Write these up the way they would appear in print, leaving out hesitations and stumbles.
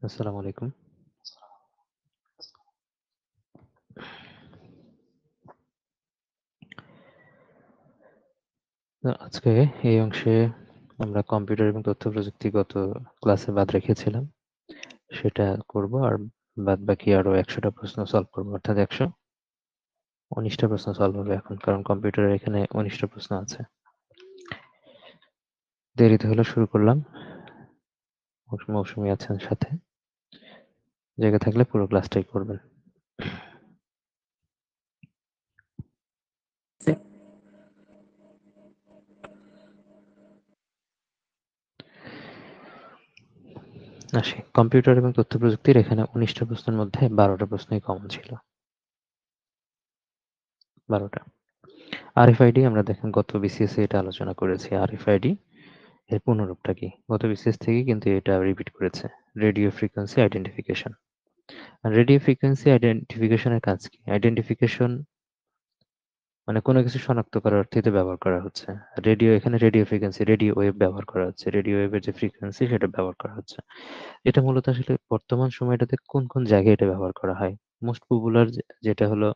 আসসালামু আলাইকুম। আজকে এই অংশে আমরা কম্পিউটার এবং তথ্য প্রযুক্তিগত ক্লাসে বাদ রেখেছিলাম। সেটা করব আর বাদবাকি আরো ১০০ টা প্রশ্ন সলভ করব। অর্থাৎ ১১৯ টা প্রশ্ন সলভ হবে এখন। কারণ কম্পিউটারের এখানে ১৯ টা প্রশ্ন আছে। দেরিতে হলেও শুরু করলাম। মৌসুমী আছেন সাথে। জায়গা থাকলে পুরো ক্লাসটাই করবেন। আসি। কম্পিউটার এবং তথ্য প্রযুক্তির এখানে ১৯ টা প্রশ্নের মধ্যে ১২ টা প্রশ্নই কমন ছিল। ১২ টা। আরএফআইডি আমরা দেখেন গত বিসিএস এ এটা আলোচনা করেছি। আরএফআইডি এর পুনরূপটা কি? গত বিসিএস থেকেই কিন্তু এটা রিপিট করেছে। Radio frequency identification. আর রেডিও ফ্রিকোয়েন্সি আইডেন্টিফিকেশন এর কাজ কি? আইডেন্টিফিকেশন মানে কোনো কিছু শনাক্ত করার অর্থে এটা ব্যবহার করা হচ্ছে। রেডিও এখানে রেডিও ফ্রিকোয়েন্সি, রেডিও ওয়েভ ব্যবহার করা হচ্ছে। রেডিও ওয়েভের যে ফ্রিকোয়েন্সি সেটা ব্যবহার করা হচ্ছে। এটা মূলত আসলে বর্তমান সময়টাতে কোন জায়গায় এটা ব্যবহার করা হয়? মোস্ট পপুলার যেটা হলো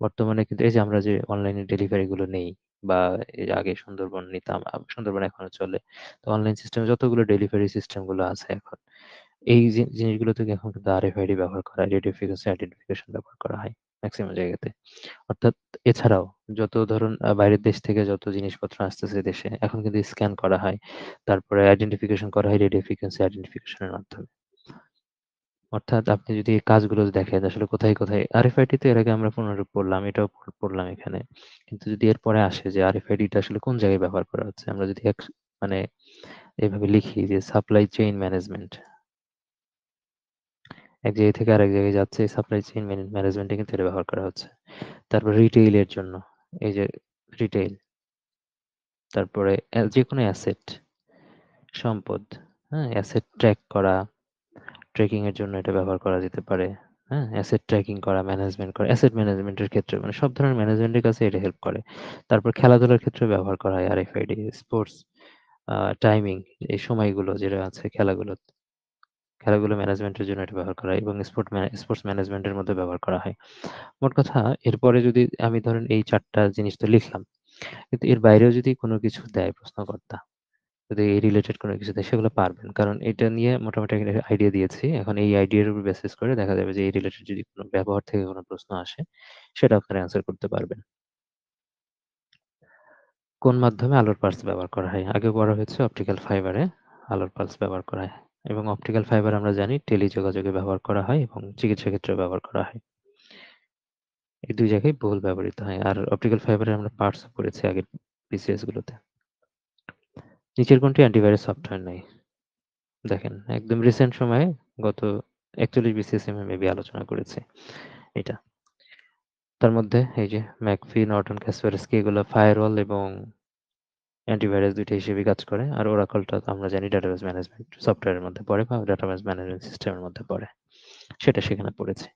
বর্তমানে কিন্তু এই যে আমরা যে অনলাইনে ডেলিভারি গুলো নেই বা এর আগে সুন্দরবন নিতাম, সুন্দরবন এখনো চলে। তো অনলাইন সিস্টেমে যতগুলো ডেলিভারি সিস্টেম গুলো আছে এখন, এই জিনিসগুলো থেকে এখন কিন্তু আরএফআইডি ব্যবহার করা হয়, রেডিও ফ্রিকোয়েন্সি আইডেন্টিফিকেশন ব্যবহার করা হয় ম্যাক্সিমাম জায়গাতে। অর্থাৎ এছাড়াও যত ধরুন বাইরের দেশ থেকে যত জিনিসপত্র আসতেছে দেশে, এখন কিন্তু স্ক্যান করা হয়। তারপরে আইডেন্টিফিকেশন করা হয় রেডিও ফ্রিকোয়েন্সি আইডেন্টিফিকেশনের মাধ্যমে। অর্থাৎ আপনি যদি এই কাজগুলো দেখেন আসলে কোথায় আরএফআইডি তো এর আগে আমরা পুনরূপ পড়লাম, এটাও পড়লাম এখানে। কিন্তু যদি এরপরে আসে যে আরএফআইডিটা আসলে কোন জায়গায় ব্যবহার করা হচ্ছে, আমরা যদি মানে এভাবে লিখি যে সাপ্লাই চেইন ম্যানেজমেন্ট, এক জায়গা থেকে আরেক জায়গায় যাচ্ছে, এই সাপ্লাই চেইন ম্যানেজমেন্টে কিন্তু এটা ব্যবহার করা হচ্ছে। তারপর রিটেইল এর জন্য, এই যে রিটেইল, তারপরে যেকোনো অ্যাসেট, সম্পদ, হ্যাঁ? অ্যাসেট ট্র্যাক করা, ট্র্যাকিং এর জন্য এটা ব্যবহার করা যেতে পারে। হ্যাঁ? অ্যাসেট ট্র্যাকিং করা, ম্যানেজমেন্ট করা, অ্যাসেট ম্যানেজমেন্টের ক্ষেত্রে মানে সব ধরনের ম্যানেজমেন্টের কাছে এটা হেল্প করে। তারপর খেলাধুলার ক্ষেত্রে ব্যবহার করা হয় আরএফআইডি, স্পোর্টস আ টাইমিং, এই সময়গুলো যেটা আছে খেলাগুলো ম্যানেজমেন্টের জন্য এটা ব্যবহার করা হয় এবং স্পোর্টস ম্যানেজমেন্টের মধ্যে ব্যবহার করা হয়। মোট কথা এরপরে যদি আমি ধরেন এই ৪ টা জিনিস তো লিখলাম। কিন্তু এর বাইরেও যদি কোনো কিছু দেয় প্রশ্নকর্তা, যদি এই রিলেটেড কোনো কিছু দেয় সেগুলো পারবেন। কারণ এটা নিয়ে মোটামুটি একটা আইডিয়া দিয়েছি। এখন এই আইডিয়ার উপর বেসিস করে দেখা যাবে যে এই রিলেটেড যদি কোনো ব্যবহার থেকে কোনো প্রশ্ন আসে, সেটা আপনারা অ্যান্সার করতে পারবেন। কোন মাধ্যমে আলোর পালস ব্যবহার করা হয়? আগে পড়া হয়েছে অপটিক্যাল ফাইবারে আলোর পালস ব্যবহার করা হয়। এবং অপটিক্যাল ফাইবার আমরা জানি টেলিযোগাযোগে ব্যবহার করা হয় এবং চিকিৎসা ক্ষেত্রেও ব্যবহার করা হয়। এই ২ জায়গায় বহুল ব্যবহৃত হয়। আর অপটিক্যাল ফাইবারের আমরা পার্টসও পড়েছি আগের বিসিএস গুলোতে। নিচের কোনটি অ্যান্টিভাইরাস সফটওয়্যার নয়? দেখেন একদম রিসেন্ট সময়ে গত ৪১ বিসিএস আমি মেবি আলোচনা করেছি এটা। তার মধ্যে এই যে ম্যাকফি, নর্টন, কাসপারস্কি এগুলো ফায়ারওয়াল এবং অ্যান্টিভাইরাস ২ টা হিসেবেই কাজ করে। আর ওরাকলটা তো আমরা জানি ডাটাবেস ম্যানেজমেন্ট সফটওয়্যারের মধ্যে পড়ে বা ডাটাবেস ম্যানেজমেন্ট সিস্টেমের মধ্যে পড়ে। সেটা সেখানে পড়েছি।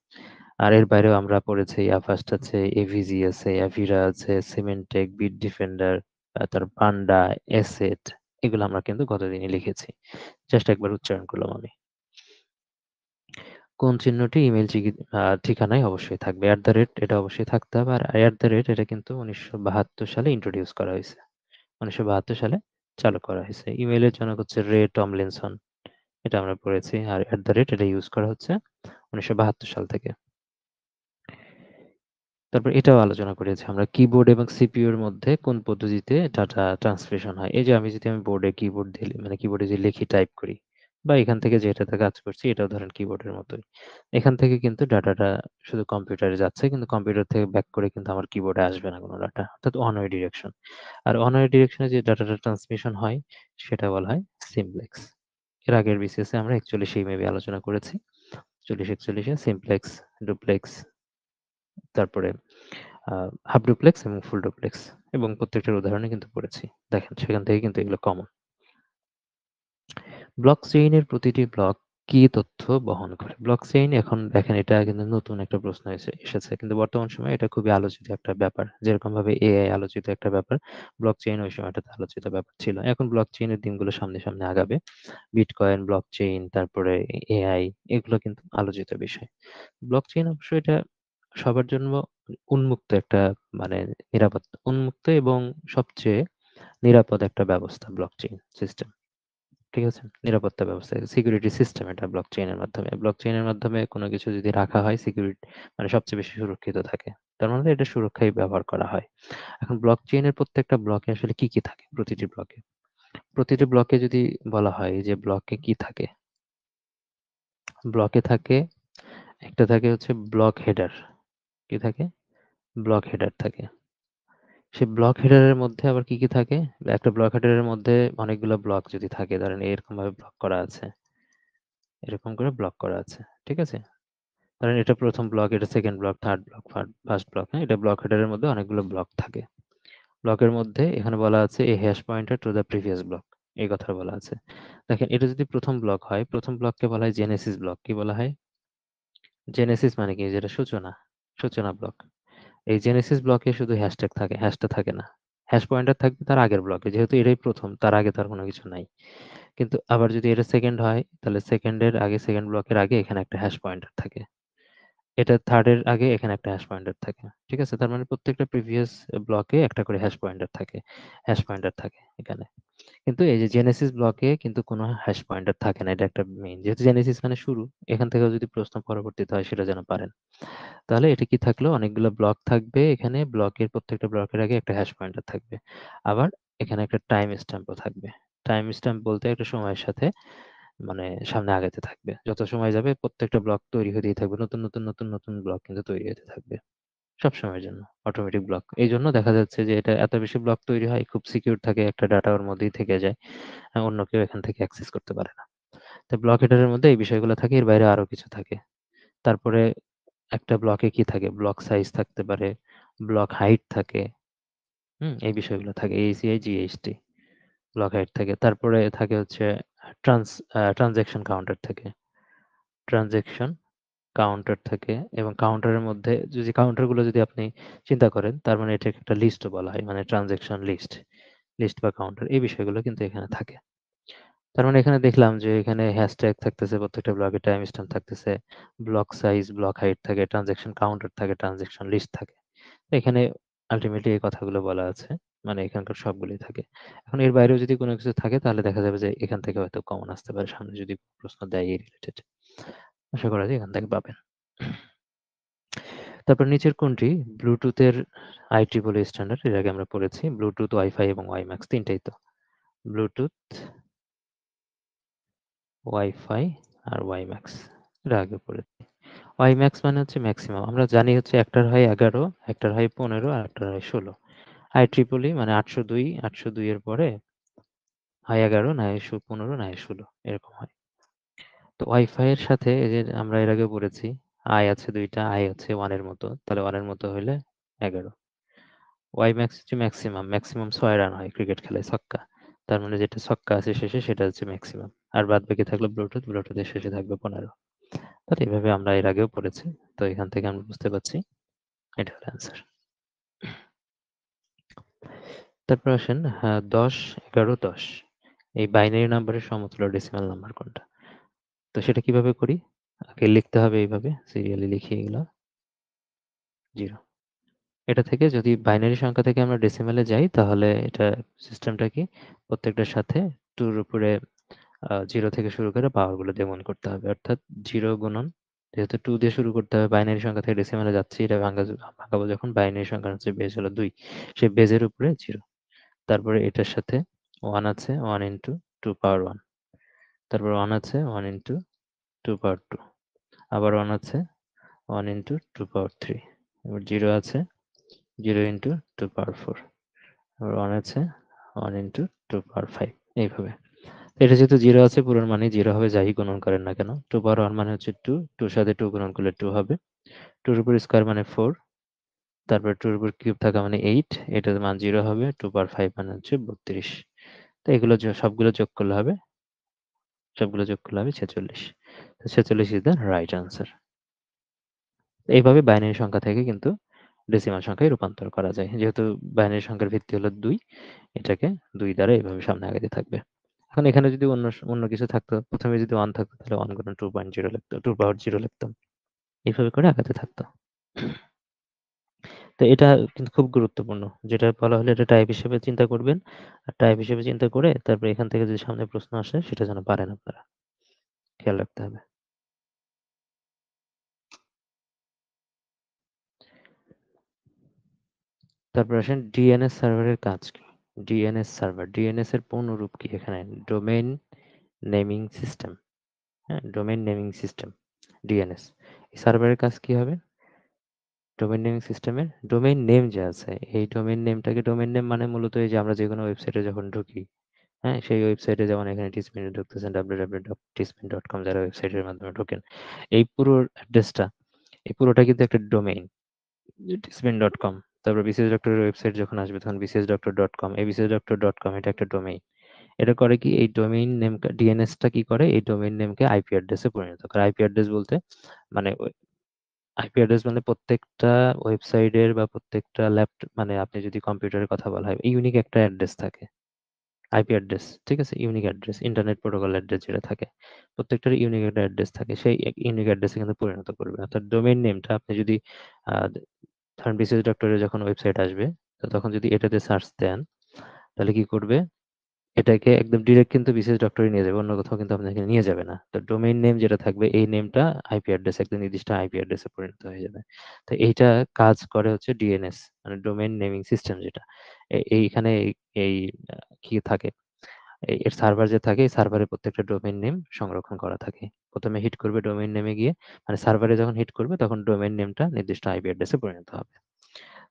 আর এর বাইরেও আমরা পড়েছি আভাস্ট আছে, এভিজি আছে, অ্যাভিরা আছে, সিমেন্টেক, বিট ডিফেন্ডার, তারপর পান্ডা, এসেট এগুলো আমরা কিন্তু গতদিনই লিখেছি। জাস্ট একবার উচ্চারণ করলাম আমি। কোন চিহ্নটি ইমেইল ঠিকানায় অবশ্যই থাকবে? এটা অবশ্যই থাকতে হবে। আর এটা কিন্তু ১৯৭২ সালে ইন্ট্রোডিউস করা হইছে। ১৯৭২ সালে চালু করা হয়েছে। ইমেইলের জনক হচ্ছে রে টমলিনসন। এটা আমরা পড়েছি। আর এটা ইউজ করা হচ্ছে ১৯৭২ সাল থেকে। তারপর এটাও আলোচনা করেছি আমরা কিবোর্ড এবং সিপিইউ এর মধ্যে কোন পদ্ধতিতে ডাটা ট্রান্সমিশন হয়। এই যে আমি বোর্ডে কিবোর্ড দিয়ে মানে কিবোর্ডে যে লিখি টাইপ করি বা এখান থেকে যেটাতে কাজ করছি এটাও ধরেন কিবোর্ডের মতোই। এখান থেকে কিন্তু ডাটাটা শুধু কম্পিউটারে যাচ্ছে কিন্তু কম্পিউটার থেকে ব্যাক করে কিন্তু আমার কিবোর্ডে আসবে না কোনো ডাটা। অর্থাৎ ওয়ান ওয়ে ডিরেকশন। আর ওয়ান ওয়ে ডিরেকশনে যে ডাটাটা ট্রান্সমিশন হয় সেটা বলা হয় সিমপ্লেক্স। এর আগের বিসিএস এ আমরা ৪১ এই মেবি আলোচনা করেছি। ৪০-৪১ এ সিমপ্লেক্স, ডুপ্লেক্স, তারপরে আ হাফ ডুপ্লেক্স এবং ফুল ডুপ্লেক্স এবং প্রত্যেকটার উদাহরণে কিন্তু পড়েছি। দেখেন সেখান থেকে কিন্তু এগুলো কমন। ব্লক চেইনের প্রতিটি ব্লক কি তথ্য বহন করে? ব্লকচেইন এখন দেখেন এটা কিন্তু নতুন একটা প্রশ্ন এসেছে। কিন্তু বর্তমান সময়ে এটা খুবই আলোচিত একটা ব্যাপার। যেরকমভাবে এআই আলোচিত একটা ব্যাপার, ব্লকচেইন ওই সময়টাতে আলোচিত ব্যাপার ছিল। এখন ব্লকচেইনের দিনগুলো সামনে আগাবে। বিটকয়েন, ব্লকচেইন, তারপরে এআই এগুলো কিন্তু আলোচিত বিষয়। ব্লকচেইন অবশ্য এটা সবার জন্য উন্মুক্ত একটা মানে উন্মুক্ত এবং সবচেয়ে নিরাপদ একটা ব্যবস্থা ব্লকচেইন সিস্টেম। ঠিক আছে? নিরাপত্তা ব্যবস্থা, সিকিউরিটি সিস্টেম এটা ব্লকচেইনের মাধ্যমে। ব্লকচেইনের মাধ্যমে কোনো কিছু যদি রাখা হয় মানে সবচেয়ে বেশি সুরক্ষিত থাকে। তার মানে এটা সুরক্ষায় ব্যবহার করা হয়। এখন ব্লকচেইনের প্রত্যেকটা ব্লকে আসলে কি থাকে? প্রতিটি ব্লকে। প্রতিটি ব্লকে যদি বলা হয় যে ব্লকে কি থাকে? ব্লকে থাকে একটা থাকে হচ্ছে ব্লক হেডার। কি থাকে? ব্লক হেডার থাকে। সেই ব্লক হেডারের মধ্যে আবার কি থাকে? একটা ব্লক হেডারের মধ্যে অনেকগুলো ব্লক যদি থাকে, ধরেন এরকমভাবে ব্লক করা আছে। এরকম করে ব্লক করা আছে। ঠিক আছে? ধরেন এটা ১ম ব্লক, এটা 2nd block, 3rd block, 1st block, হ্যাঁ? এটা ব্লক হেডারের মধ্যে অনেকগুলো ব্লক থাকে। ব্লকের মধ্যে এখানে বলা আছে a hash pointer to the previous block, এই কথা বলা আছে। দেখেন এটা যদি ১ম ব্লক হয়, ১ম ব্লককে বলা হয় জেনেসিস ব্লক। কি বলা হয়? জেনেসিস মানে কি? যেটা সূচনা ব্লক। এই জেনেসিস ব্লকে শুধু হ্যাশট্যাগ থাকে, হ্যাশটা থাকে না। হ্যাশ পয়েন্টার থাকবে তার আগের ব্লকে। যেহেতু এটাই ১ম, তার আগে তার কোনো কিছু নাই। কিন্তু আবার যদি এটা 2nd হয়, তাহলে 2nd এর আগে 2nd ব্লকের আগে এখানে একটা হ্যাশ পয়েন্টার থাকে। এটা 3rd এর আগে এখানে একটা হ্যাশ পয়েন্টার থাকে। ঠিক আছে? তার মানে প্রত্যেকটা প্রিভিয়াস ব্লকে একটা করে হ্যাশ পয়েন্টার থাকে এখানে। কিন্তু এই যে জেনেসিস ব্লকে কিন্তু কোনো হ্যাশ পয়েন্টার থাকে না। এটা একটা মেইন। যেহেতু জেনেসিস মানে শুরু, এখান থেকেও যদি প্রশ্ন পরবর্তীতে হয় সেটা যেন পারেন। তাহলে এটা কি থাকলো? অনেকগুলো ব্লক থাকবে এখানে। প্রত্যেকটা ব্লকের আগে একটা হ্যাশ পয়েন্টার থাকবে। আবার এখানে একটা টাইম স্ট্যাম্পও থাকবে। টাইম স্ট্যাম্প বলতে একটা সময়ের সাথে মানে সামনে আগাতে থাকবে। যত সময় যাবে প্রত্যেকটা ব্লক তৈরি হতেই থাকবে। নতুন ব্লক কিন্তু তৈরি হতে থাকবে। সবসময়ের জন্য অটোমেটিক ব্লক। এইজন্য দেখা যাচ্ছে যে এটা এত বেশি ব্লক তৈরি হয়, খুব সিকিউর থাকে, একটা ডাটা ওর মধ্যেই থেকে যায়। অন্য কেউ এখান থেকে অ্যাক্সেস করতে পারে না। তো ব্লক হেডারের মধ্যে এই বিষয়গুলো থাকে, এর বাইরে আরো কিছু থাকে। তারপরে একটা ব্লকে কি থাকে? ব্লক সাইজ থাকতে পারে, ব্লক হাইট থাকে। এই বিষয়গুলো থাকে। ACI, GHT ব্লক হাইট থাকে। তারপরে থাকে হচ্ছে ট্রান্স ট্রান্সেকশন কাউন্টার থাকে। ট্রান্সেকশন কাউন্টার থাকে এবং কাউন্টারের মধ্যে যদি কাউন্টারগুলো যদি আপনি চিন্তা করেন, তার মানে এটাকে একটা লিস্টও বলা হয়। মানে ট্রান্সেকশন লিস্ট বা কাউন্টার এই বিষয়গুলো কিন্তু এখানে থাকে। তার মানে এখানে দেখলাম যে এখানে হ্যাশট্যাগ থাকতেছে, প্রত্যেকটা ব্লকে টাইম স্ট্যাম্প থাকতেছে, ব্লক সাইজ, ব্লক হাইট থাকে, ট্রান্সেকশন কাউন্টার থাকে, ট্রান্সেকশন লিস্ট থাকে। এখানে আল্টিমেটলি এই কথাগুলো বলা আছে। মানে এখানকার সবগুলোই থাকে। এখন এর বাইরেও যদি কোনো কিছু থাকে তাহলে দেখা যাবে যে এখান থেকে হয়তো কমন আসতে পারে সামনে যদি প্রশ্ন দেয় এই রিলেটেড। আশা করা যায় এখান থেকে পাবেন। তারপর নিচের কোনটি ব্লুটুথের IEEE স্ট্যান্ডার্ড? এর আগে আমরা পড়েছি। ব্লুটুথ, ওয়াইফাই এবং ওয়াইম্যাক্স ৩ টাই তো। ব্লুটুথ, ওয়াইফাই আর ওয়াইম্যাক্স। এর আগে পড়েছি। ওয়াইম্যাক্স মানে হচ্ছে ম্যাক্সিমাম। আমরা জানি হচ্ছে একটার হয় ১১, একটার হয় ১৫ আর একটার হয় ১৬। IEEE মানে ৮০২, ৮০২ এর পরে হয় ১১, না হয় ১৫, না হয় ১৬ এরকম হয়। তো ওয়াইফাই এর সাথে এই যে আমরা এর আগে পড়েছি, আই আছে ২ টা, আই হচ্ছে 1 এর মতো। তাহলে 1 এর মতো হইলে ১১। ওয়াইম্যাক্স হচ্ছে ম্যাক্সিমাম। ম্যাক্সিমাম ৬ রান হয় ক্রিকেট খেলায় ছক্কা। তার মানে যেটা ছক্কা আছে শেষে সেটা হচ্ছে ম্যাক্সিমাম। আর বাদবাকি থাকলো ব্লুটুথ, ব্লুটুথের শেষে থাকবে ১৫। তাহলে এভাবে আমরা এর আগেও পড়েছি। তো এখান থেকে আমরা বুঝতে পারছি এটা হলো অ্যান্সার। তারপর আসেন ১০, ১১, ১০ এই বাইনারি নাম্বারের সমতুল্য ডেসিমাল নাম্বার কোনটা? তো সেটা কিভাবে করি? আগে লিখতে হবে এইভাবে সিরিয়ালি লিখি এগুলা 0। এটা থেকে যদি বাইনারি সংখ্যা থেকে আমরা ডেসিমালে যাই তাহলে এটা সিস্টেমটা কি? প্রত্যেকটার সাথে 2 এর উপরে 0 থেকে শুরু করে পাওয়ার গুলো দিয়ে গুণ করতে হবে। অর্থাৎ 0 গুণন, যেহেতু 2 দিয়ে শুরু করতে হবে, বাইনারি সংখ্যা থেকে ডেসিমালে যাচ্ছি, এটা ভাঙাবো যখন বাইনারি সংখ্যার হচ্ছে বেজ হলো 2। সেই বেজের উপরে 0। তারপরে এটার সাথে 1 আছে, 1 ইনটু 2 পাওয়ার 1। তারপর 1 আছে, 1 ইনটু 2 পাওয়ার 2। আবার 1 আছে, 1 ইনটু 2 পাওয়ার 3। এবার 0 আছে, 0 ইনটু 2 পাওয়ার 4। আবার 1 আছে, 1 ইনটু 2 পাওয়ার 5। এইভাবে। এটা যেহেতু 0 আছে পুরোর মানেই 0 হবে যাই গুণন করেন না কেন। 2 পাওয়ার 1 মানে হচ্ছে 2, 2 এর সাথে 2 গুণন করলে 2 হবে। 2 এর উপর স্কয়ার মানে 4, তারপর 2 এর উপর কিউব থাকা মানে 8, এটার মান 0 হবে। 2 পাওয়ার 5 মানে হচ্ছে 32। তো এগুলো সবগুলো যোগ করলে হবে 46। 46 ইজ দ্য রাইট আনসার। এইভাবে বাইনারি সংখ্যা থেকে কিন্তু ডেসিমাল সংখ্যায় রূপান্তর করা যায়। যেহেতু বাইনারি সংখ্যার ভিত্তি হলো ২, এটাকে ২ দ্বারা এভাবে সামনে আগাতে থাকবে। এখন এখানে যদি অন্য কিছু থাকতো, ১ম এ যদি 1 থাকতো তাহলে 1 গুণন 2.0 লিখতাম, 2 পাওয়ার 0 লিখতাম। এভাবে করে আগাতে থাকতো। তো এটা কিন্তু খুব গুরুত্বপূর্ণ। যেটা বলা হলো এটা টাইপ হিসেবে চিন্তা করবেন। আর টাইপ হিসেবে চিন্তা করে তারপরে এখান থেকে যদি সামনে প্রশ্ন আসে সেটা যেন পারেন আপনারা। খেয়াল রাখতে হবে। তারপর আসেন ডিএনএস সার্ভারের কাজ কি? ডিএনএস সার্ভার, ডিএনএস এর পূর্ণরূপ কি এখানে? Domain naming system. হ্যাঁ? Domain naming system, DNS. এই সার্ভারের কাজ কি হবে? ডোমেইন নেমিং সিস্টেমের ডোমেইন নেম যে আছে, এই ডোমেইন নেমটাকে ডোমেইন নেম মানে মূলত এই যে আমরা যেকোনো ওয়েবসাইটে যখন ঢুকি, হ্যাঁ? সেই ওয়েবসাইটে যেমন এখানে টিসপিনে ঢুকতেছেন www.tismin.com যারা ওয়েবসাইটের মাধ্যমে ঢোকেন। এই পুরো অ্যাড্রেসটা, এই পুরোটা কিন্তু একটা ডোমেইন। টিসপিন.com, তারপর বিসিএস ডক্টরের ওয়েবসাইট যখন আসবে তখন bcsdoctor.com, এই bcsdoctor.com এটা একটা ডোমেইন। এটা করে কি এই ডোমেইন নেম ডিএনএসটা কি করে এই ডোমেইন নেমকে আইপি অ্যাড্রেসে পরিণত করে। আইপি অ্যাড্রেস বলতে মানে আইপি অ্যাড্রেস মানে প্রত্যেকটা ওয়েবসাইটের বা প্রত্যেকটা মানে আপনি যদি কম্পিউটারের কথা বলা হয় ইউনিক একটা অ্যাড্রেস থাকে। আইপি অ্যাড্রেস, ঠিক আছে? Unique address, internet protocol address যেটা থাকে। প্রত্যেকটার ইউনিক একটা অ্যাড্রেস থাকে। সেই ইউনিক অ্যাড্রেসে কিন্তু পরিণত করবে। অর্থাৎ ডোমেইন নেমটা আপনি যদি আ ধরেন বিসিএস ডক্টরের যখন ওয়েবসাইট আসবে, তো তখন যদি এটাতে সার্চ দেন, তাহলে কি করবে? এটাকে একদম ডিরেক্ট কিন্তু বিসিএস ডক্টরে নিয়ে যাবে। অন্য কোথাও কিন্তু আপনাকে নিয়ে যাবে না। তো ডোমেইন নেম যেটা থাকবে এই নেমটা আইপি অ্যাড্রেস, একটা নির্দিষ্ট আইপি অ্যাড্রেসে পরিণত হয়ে যাবে। তো এইটা কাজ করে হচ্ছে ডিএনএস, মানে ডোমেইন নেমিং সিস্টেম যেটা। এইখানে এই আ কি থাকে? এর সার্ভার যে থাকে এই সার্ভারে প্রত্যেকটা ডোমেইন নেম সংরক্ষণ করা থাকে। ১ম এ হিট করবে ডোমেইন নেমে গিয়ে, মানে সার্ভারে যখন হিট করবে তখন ডোমেইন নেমটা নির্দিষ্ট আইপি অ্যাড্রেসে পরিণত হবে।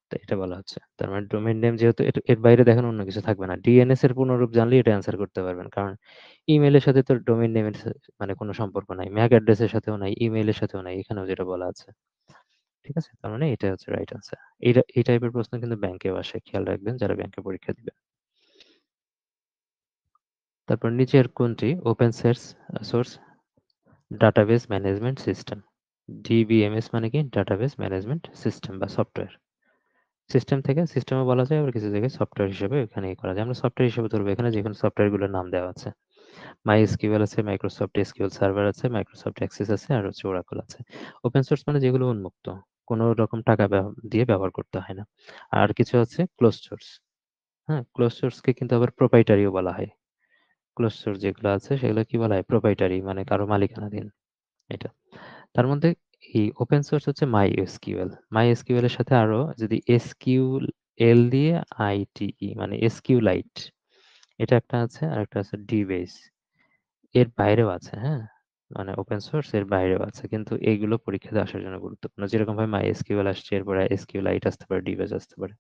তো এটা বলা হচ্ছে। তার মানে ডোমেইন নেম যেহেতু এর বাইরে দেখেন অন্য কিছু থাকবে না। ডিএনএস এর পূর্ণরূপ জানলেই এটা অ্যান্সার করতে পারবেন। কারণ ইমেইলের সাথে তো ডোমেইন নেমের মানে কোনো সম্পর্ক নাই। ম্যাক অ্যাড্রেসের সাথেও নাই, ইমেইলের সাথেও নাই। এখানেও যেটা বলা আছে। ঠিক আছে? তার মানে এটাই হচ্ছে রাইট অ্যান্সার। এই টাইপের প্রশ্ন কিন্তু ব্যাংকেও আসে। খেয়াল রাখবেন যারা ব্যাংকে পরীক্ষা দিবেন। তারপর নিচের কোনটি open source database management system? DBMS মানে কি? ডাটাবেস ম্যানেজমেন্ট সিস্টেম বা সফটওয়্যার। সিস্টেম থেকে সিস্টেমও বলা যায়, আবার কিছু জায়গায় সফটওয়্যার হিসেবে এখানে করা যায়। আমরা সফটওয়্যার হিসেবে ধরবো এখানে যেকোনো সফটওয়্যারগুলোর নাম দেওয়া আছে। MySQL আছে, মাইক্রোসফট এসকিউএল সার্ভার আছে, মাইক্রোসফট অ্যাক্সেস আছে, আর হচ্ছে ওরাকল আছে। ওপেন সোর্স মানে যেগুলো উন্মুক্ত, কোনো রকম টাকা দিয়ে ব্যবহার করতে হয় না। আর কিছু আছে ক্লোজ সোর্স। হ্যাঁ, ক্লোজ সোর্সকে কিন্তু আবার প্রোপ্রাইটারিও বলা হয়। ক্লোজ সোর্স যেগুলো আছে সেগুলো কি বলা হয়? প্রোপ্রাইটারি, মানে কারো মালিকানাধীন এটা। তার মধ্যে এই ওপেন সোর্স হচ্ছে MySQL। MySQL এর সাথে আরো যদি এসকিউএল দিয়ে আইটিই মানে এসকিউলাইট, এটা একটা আছে, আর একটা আছে ডিবেস। এর বাইরেও আছে, হ্যাঁ? মানে ওপেন সোর্স এর বাইরেও আছে। কিন্তু এইগুলো পরীক্ষাতে আসার জন্য গুরুত্বপূর্ণ। যেরকম ভাবে MySQL আসছে, এরপরে SQLite আসতে পারে, ডিবেস আসতে পারে।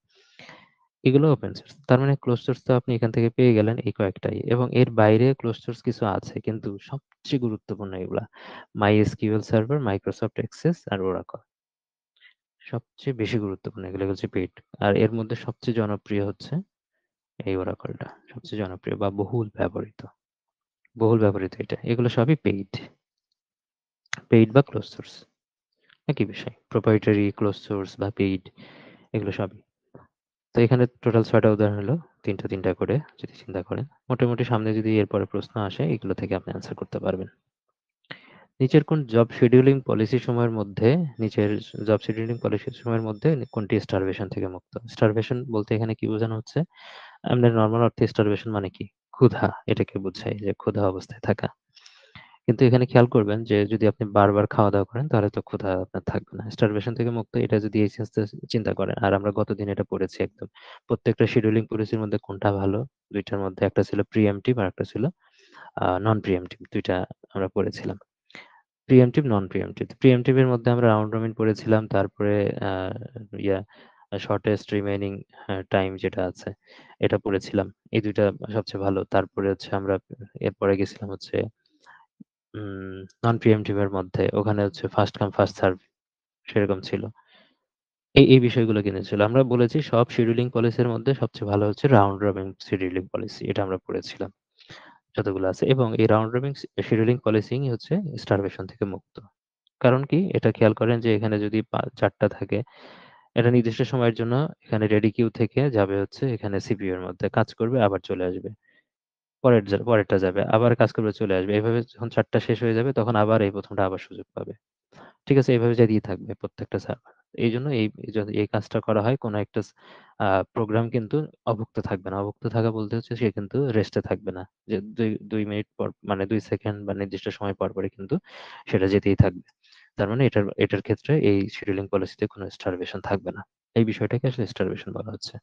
এগুলো ওপেন সোর্স। তার মানে ক্লোজ সোর্স তো আপনি এখান থেকে পেয়ে গেলেন এই কয়েকটাই। এবং এর বাইরে ক্লোজ সোর্স কিছু আছে কিন্তু সবচেয়ে গুরুত্বপূর্ণ এগুলা। MySQL সার্ভার, মাইক্রোসফট অ্যাক্সেস আর ওরাকল। সবচেয়ে বেশি গুরুত্বপূর্ণ এগুলো হচ্ছে পেইড। আর এর মধ্যে সবচেয়ে জনপ্রিয় হচ্ছে এই ওরাকলটা। সবচেয়ে জনপ্রিয় বা বহুল ব্যবহৃত। বহুল ব্যবহৃত এটা। এগুলো সবই পেইড। পেইড বা ক্লোজ সোর্স একই বিষয়। প্রোপ্রাইটারি, ক্লোজ সোর্স বা পেইড এগুলো সবই। তো এখানে টোটাল ৬ টা উদাহরণ হলো। ৩টা করে যদি চিন্তা করেন। মোটামুটি সামনে যদি এরপরে প্রশ্ন আসে এগুলো থেকে আপনি অ্যান্সার করতে পারবেন। নিচের কোন জব শিডিউলিং পলিসি সময়ের মধ্যে নিচের জব শিডিউলিং পলিসি সময়ের মধ্যে কোনটি স্টারভেশন থেকে মুক্ত? স্টারভেশন বলতে এখানে কি বোঝানো হচ্ছে? আমাদের নরমাল অর্থে স্টারভেশন মানে কি? ক্ষুধা, এটাকে বোঝায় যে ক্ষুধা অবস্থায় থাকা। কিন্তু এখানে খেয়াল করবেন যে যদি আপনি বারবার খাওয়া-দাওয়া করেন তাহলে তো ক্ষুধা আপনার থাকবে না। স্টারভেশন থেকে মুক্ত এটা যদি এই সেন্সে চিন্তা করেন। আর আমরা গতদিন এটা পড়েছি একদম। প্রত্যেকটা শিডিউলিং পলিসির মধ্যে কোনটা ভালো? ২ টার মধ্যে একটা ছিল প্রিএম্পটিভ আর একটা ছিল নন প্রিএম্পটিভ। ২ টা আমরা পড়েছিলাম। Pre-emptive, non preemptive. প্রিএম্পটিভ এর মধ্যে আমরা রাউন্ড রবিন পড়েছিলাম। তারপরে আ ইয়া শর্টেস্ট রিমেইনিং টাইম যেটা আছে এটা পড়েছিলাম। এই ২ টা সবচেয়ে ভালো। তারপরে হচ্ছে আমরা এরপরে গেছিলাম হচ্ছে নন প্রিএম্পটিভ এর মধ্যে ওখানে হচ্ছে ফার্স্ট কাম ফার্স্ট সার্ভ সেরকম ছিল। এই বিষয়গুলো কিন্তু ছিল। আমরা বলেছি সব শিডিউলিং পলিসির মধ্যে সবচেয়ে ভালো হচ্ছে রাউন্ড রবিন শিডিউলিং পলিসি। এটা আমরা পড়েছিলাম। যতগুলো আছে, এবং এই রাউন্ড রবিন শিডিউলিং পলিসিং হচ্ছে স্টারভেশন থেকে মুক্ত। কারণ কি? এটা খেয়াল করেন যে এখানে যদি ৪ টা থাকে, এটা নির্দিষ্ট সময়ের জন্য এখানে রেডি কিউ থেকে যাবে হচ্ছে এখানে সিপিইউ এর মধ্যে কাজ করবে, আবার চলে আসবে। পরেরটা যাবে, আবার কাজ করবে, চলে আসবে। এভাবে যখন ৪ টা শেষ হয়ে যাবে তখন আবার এই ১ম টা আবার সুযোগ পাবে। ঠিক আছে? এভাবে যেতেই থাকবে প্রত্যেকটা সার্ভার। এইজন্য যদি এই কাজটা করা হয়, কোনো একটা প্রোগ্রাম কিন্তু অভুক্ত থাকবে না। অভুক্ত থাকা বলতে হচ্ছে সে কিন্তু রেস্টে থাকবে না। যে ২ মিনিট পর, মানে ২ সেকেন্ড বা নির্দিষ্ট সময় পর, পরই কিন্তু সেটা যেতেই থাকবে। তার মানে এটার ক্ষেত্রে এই শিডিউলিং পলিসিতে কোনো স্টারভেশন থাকবে না। এই বিষয়টাকে আসলে স্টারভেশন বলা হচ্ছে।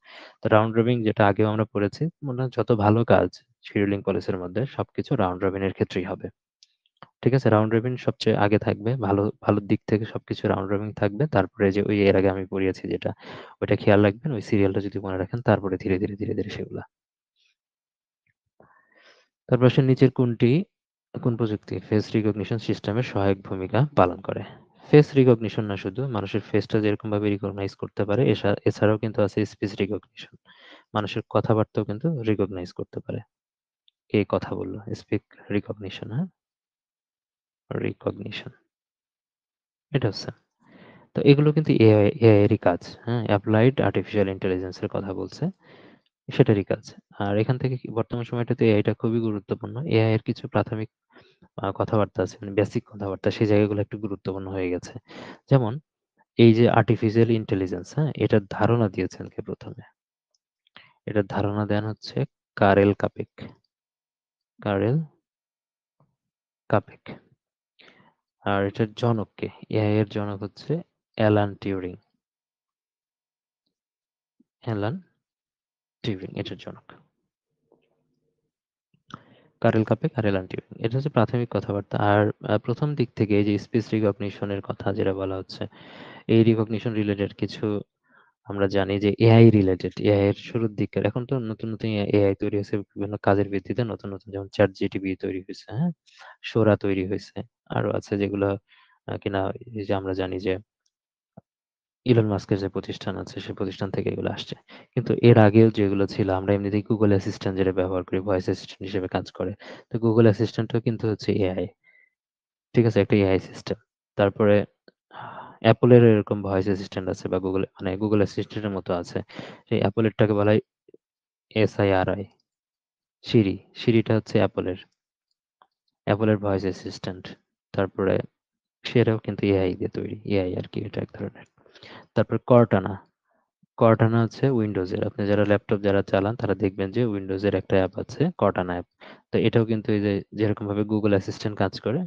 তো রাউন্ড রবিন যেটা আগেও আমরা পড়েছি, মনে হয় যত ভালো কাজ শিডিউলিং পলিসির মধ্যে সবকিছু রাউন্ড রবিন এর ক্ষেত্রেই হবে। ঠিক আছে? রাউন্ড রবিন সবচেয়ে আগে থাকবে। ভালোর দিক থেকে সবকিছু রাউন্ড রবিন থাকবে। তারপরে যে ওই এর আগে আমি পড়িয়েছি যেটা, ওইটা খেয়াল রাখবেন। ওই সিরিয়ালটা যদি মনে রাখেন, তারপরে ধীরে ধীরে সেগুলা। তারপর আসেন নিচের কোন প্রযুক্তি ফেস রিকগনিশন সিস্টেমের সহায়ক ভূমিকা পালন করে? ফেস রিকগনিশন না, শুধু মানুষের ফেসটা যেরকমভাবে রিকগনাইজ করতে পারে, এছাড়াও কিন্তু আছে স্পিচ রিকগনিশন। মানুষের কথাবার্তাও কিন্তু রিকগনাইজ করতে পারে। কে কথা বলল? স্পিক রিকগনিশন, হ্যাঁ? রিকগনিশন। এটা হচ্ছে। তো এগুলো কিন্তু এআই এরই কাজ। হ্যাঁ? অ্যাপ্লাইড আর্টিফিশিয়াল ইন্টেলিজেন্স এর কথা বলছে। সেটারই কাজ। আর এখান থেকে বর্তমান সময়টাতে এআইটা খুবই গুরুত্বপূর্ণ। এআই এর কিছু প্রাথমিক কথাবার্তা আছে, মানে বেসিক কথাবার্তা, সেই জায়গাগুলো একটু গুরুত্বপূর্ণ হয়ে গেছে। যেমন এই যে আর্টিফিশিয়াল ইন্টেলিজেন্স, হ্যাঁ? এটার ধারণা দিয়েছেন কে ১ম এ? এটার ধারণা দেন হচ্ছে কারেল কাপেক। কারেল কাপেক। আর এটার জনক কে? এআই এর জনক হচ্ছে অ্যালান টিউরিং। অ্যালান টিউরিং এটার জনক। কারেল কাপেক আর অ্যালান টিউরিং। এটা হচ্ছে প্রাথমিক কথাবার্তা। আর ১ম দিক থেকে এই যে স্পিচ রিকগনিশন এর কথা যেটা বলা হচ্ছে, এই রিকগনিশন রিলেটেড কিছু আমরা জানি যে এআই রিলেটেড, এআই এর শুরুর দিকের, এখন তো নতুন এআই তৈরি হয়েছে বিভিন্ন কাজের ভিত্তিতে, নতুন যেমন চ্যাটজিটিপি তৈরি হয়েছে, হ্যাঁ? সোরা তৈরি হয়েছে। আরো আছে যেগুলো কিনা এই যে আমরা জানি যে ইলন মাস্কের যে প্রতিষ্ঠান আছে, সেই প্রতিষ্ঠান থেকে এগুলো আসছে। কিন্তু এর আগেও যেগুলো ছিল, আমরা এমনিতেই গুগল অ্যাসিস্ট্যান্ট যেটা ব্যবহার করি, ভয়েস অ্যাসিস্ট্যান্ট হিসেবে কাজ করে। তো গুগল অ্যাসিস্ট্যান্টও কিন্তু হচ্ছে এআই। ঠিক আছে? একটা এআই সিস্টেম। তারপরে অ্যাপলের এরকম ভয়েস অ্যাসিস্ট্যান্ট আছে, বা গুগল অ্যাসিস্ট্যান্টের মতো আছে। সেই অ্যাপলেরটাকে বলা হয় এসআইআরআই, সিরি। সিরিটা হচ্ছে অ্যাপলের ভয়েস অ্যাসিস্ট্যান্ট। তারপরে সেটাও কিন্তু এআই দিয়ে তৈরি। এআই আরকি, এটা এক ধরনের। তারপর কর্টানা। কর্টানা হচ্ছে উইন্ডোজের। আপনি যারা ল্যাপটপ চালান, তারা দেখবেন যে উইন্ডোজের একটা অ্যাপ আছে, কর্টানা অ্যাপ। তো এটাও কিন্তু এই যে যেরকমভাবে গুগল অ্যাসিস্ট্যান্ট কাজ করে,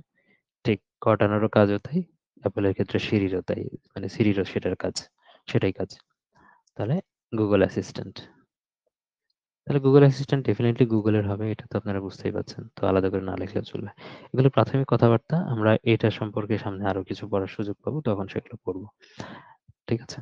ঠিক কর্টানারও কাজও তাই। অ্যাপলের ক্ষেত্রে সিরিরও তাই। মানে সিরিরও সেটাই কাজ। তাহলে গুগল অ্যাসিস্ট্যান্ট। তাহলে গুগল অ্যাসিস্ট্যান্ট ডেফিনিটলি গুগলের হবে, এটা তো আপনারা বুঝতেই পারছেন। তো আলাদা করে না লিখলেও চলবে। এগুলো প্রাথমিক কথাবার্তা। আমরা এটা সম্পর্কে সামনে আরো কিছু পড়ার সুযোগ পাবো, তখন সেগুলো পড়বো। ঠিক আছে?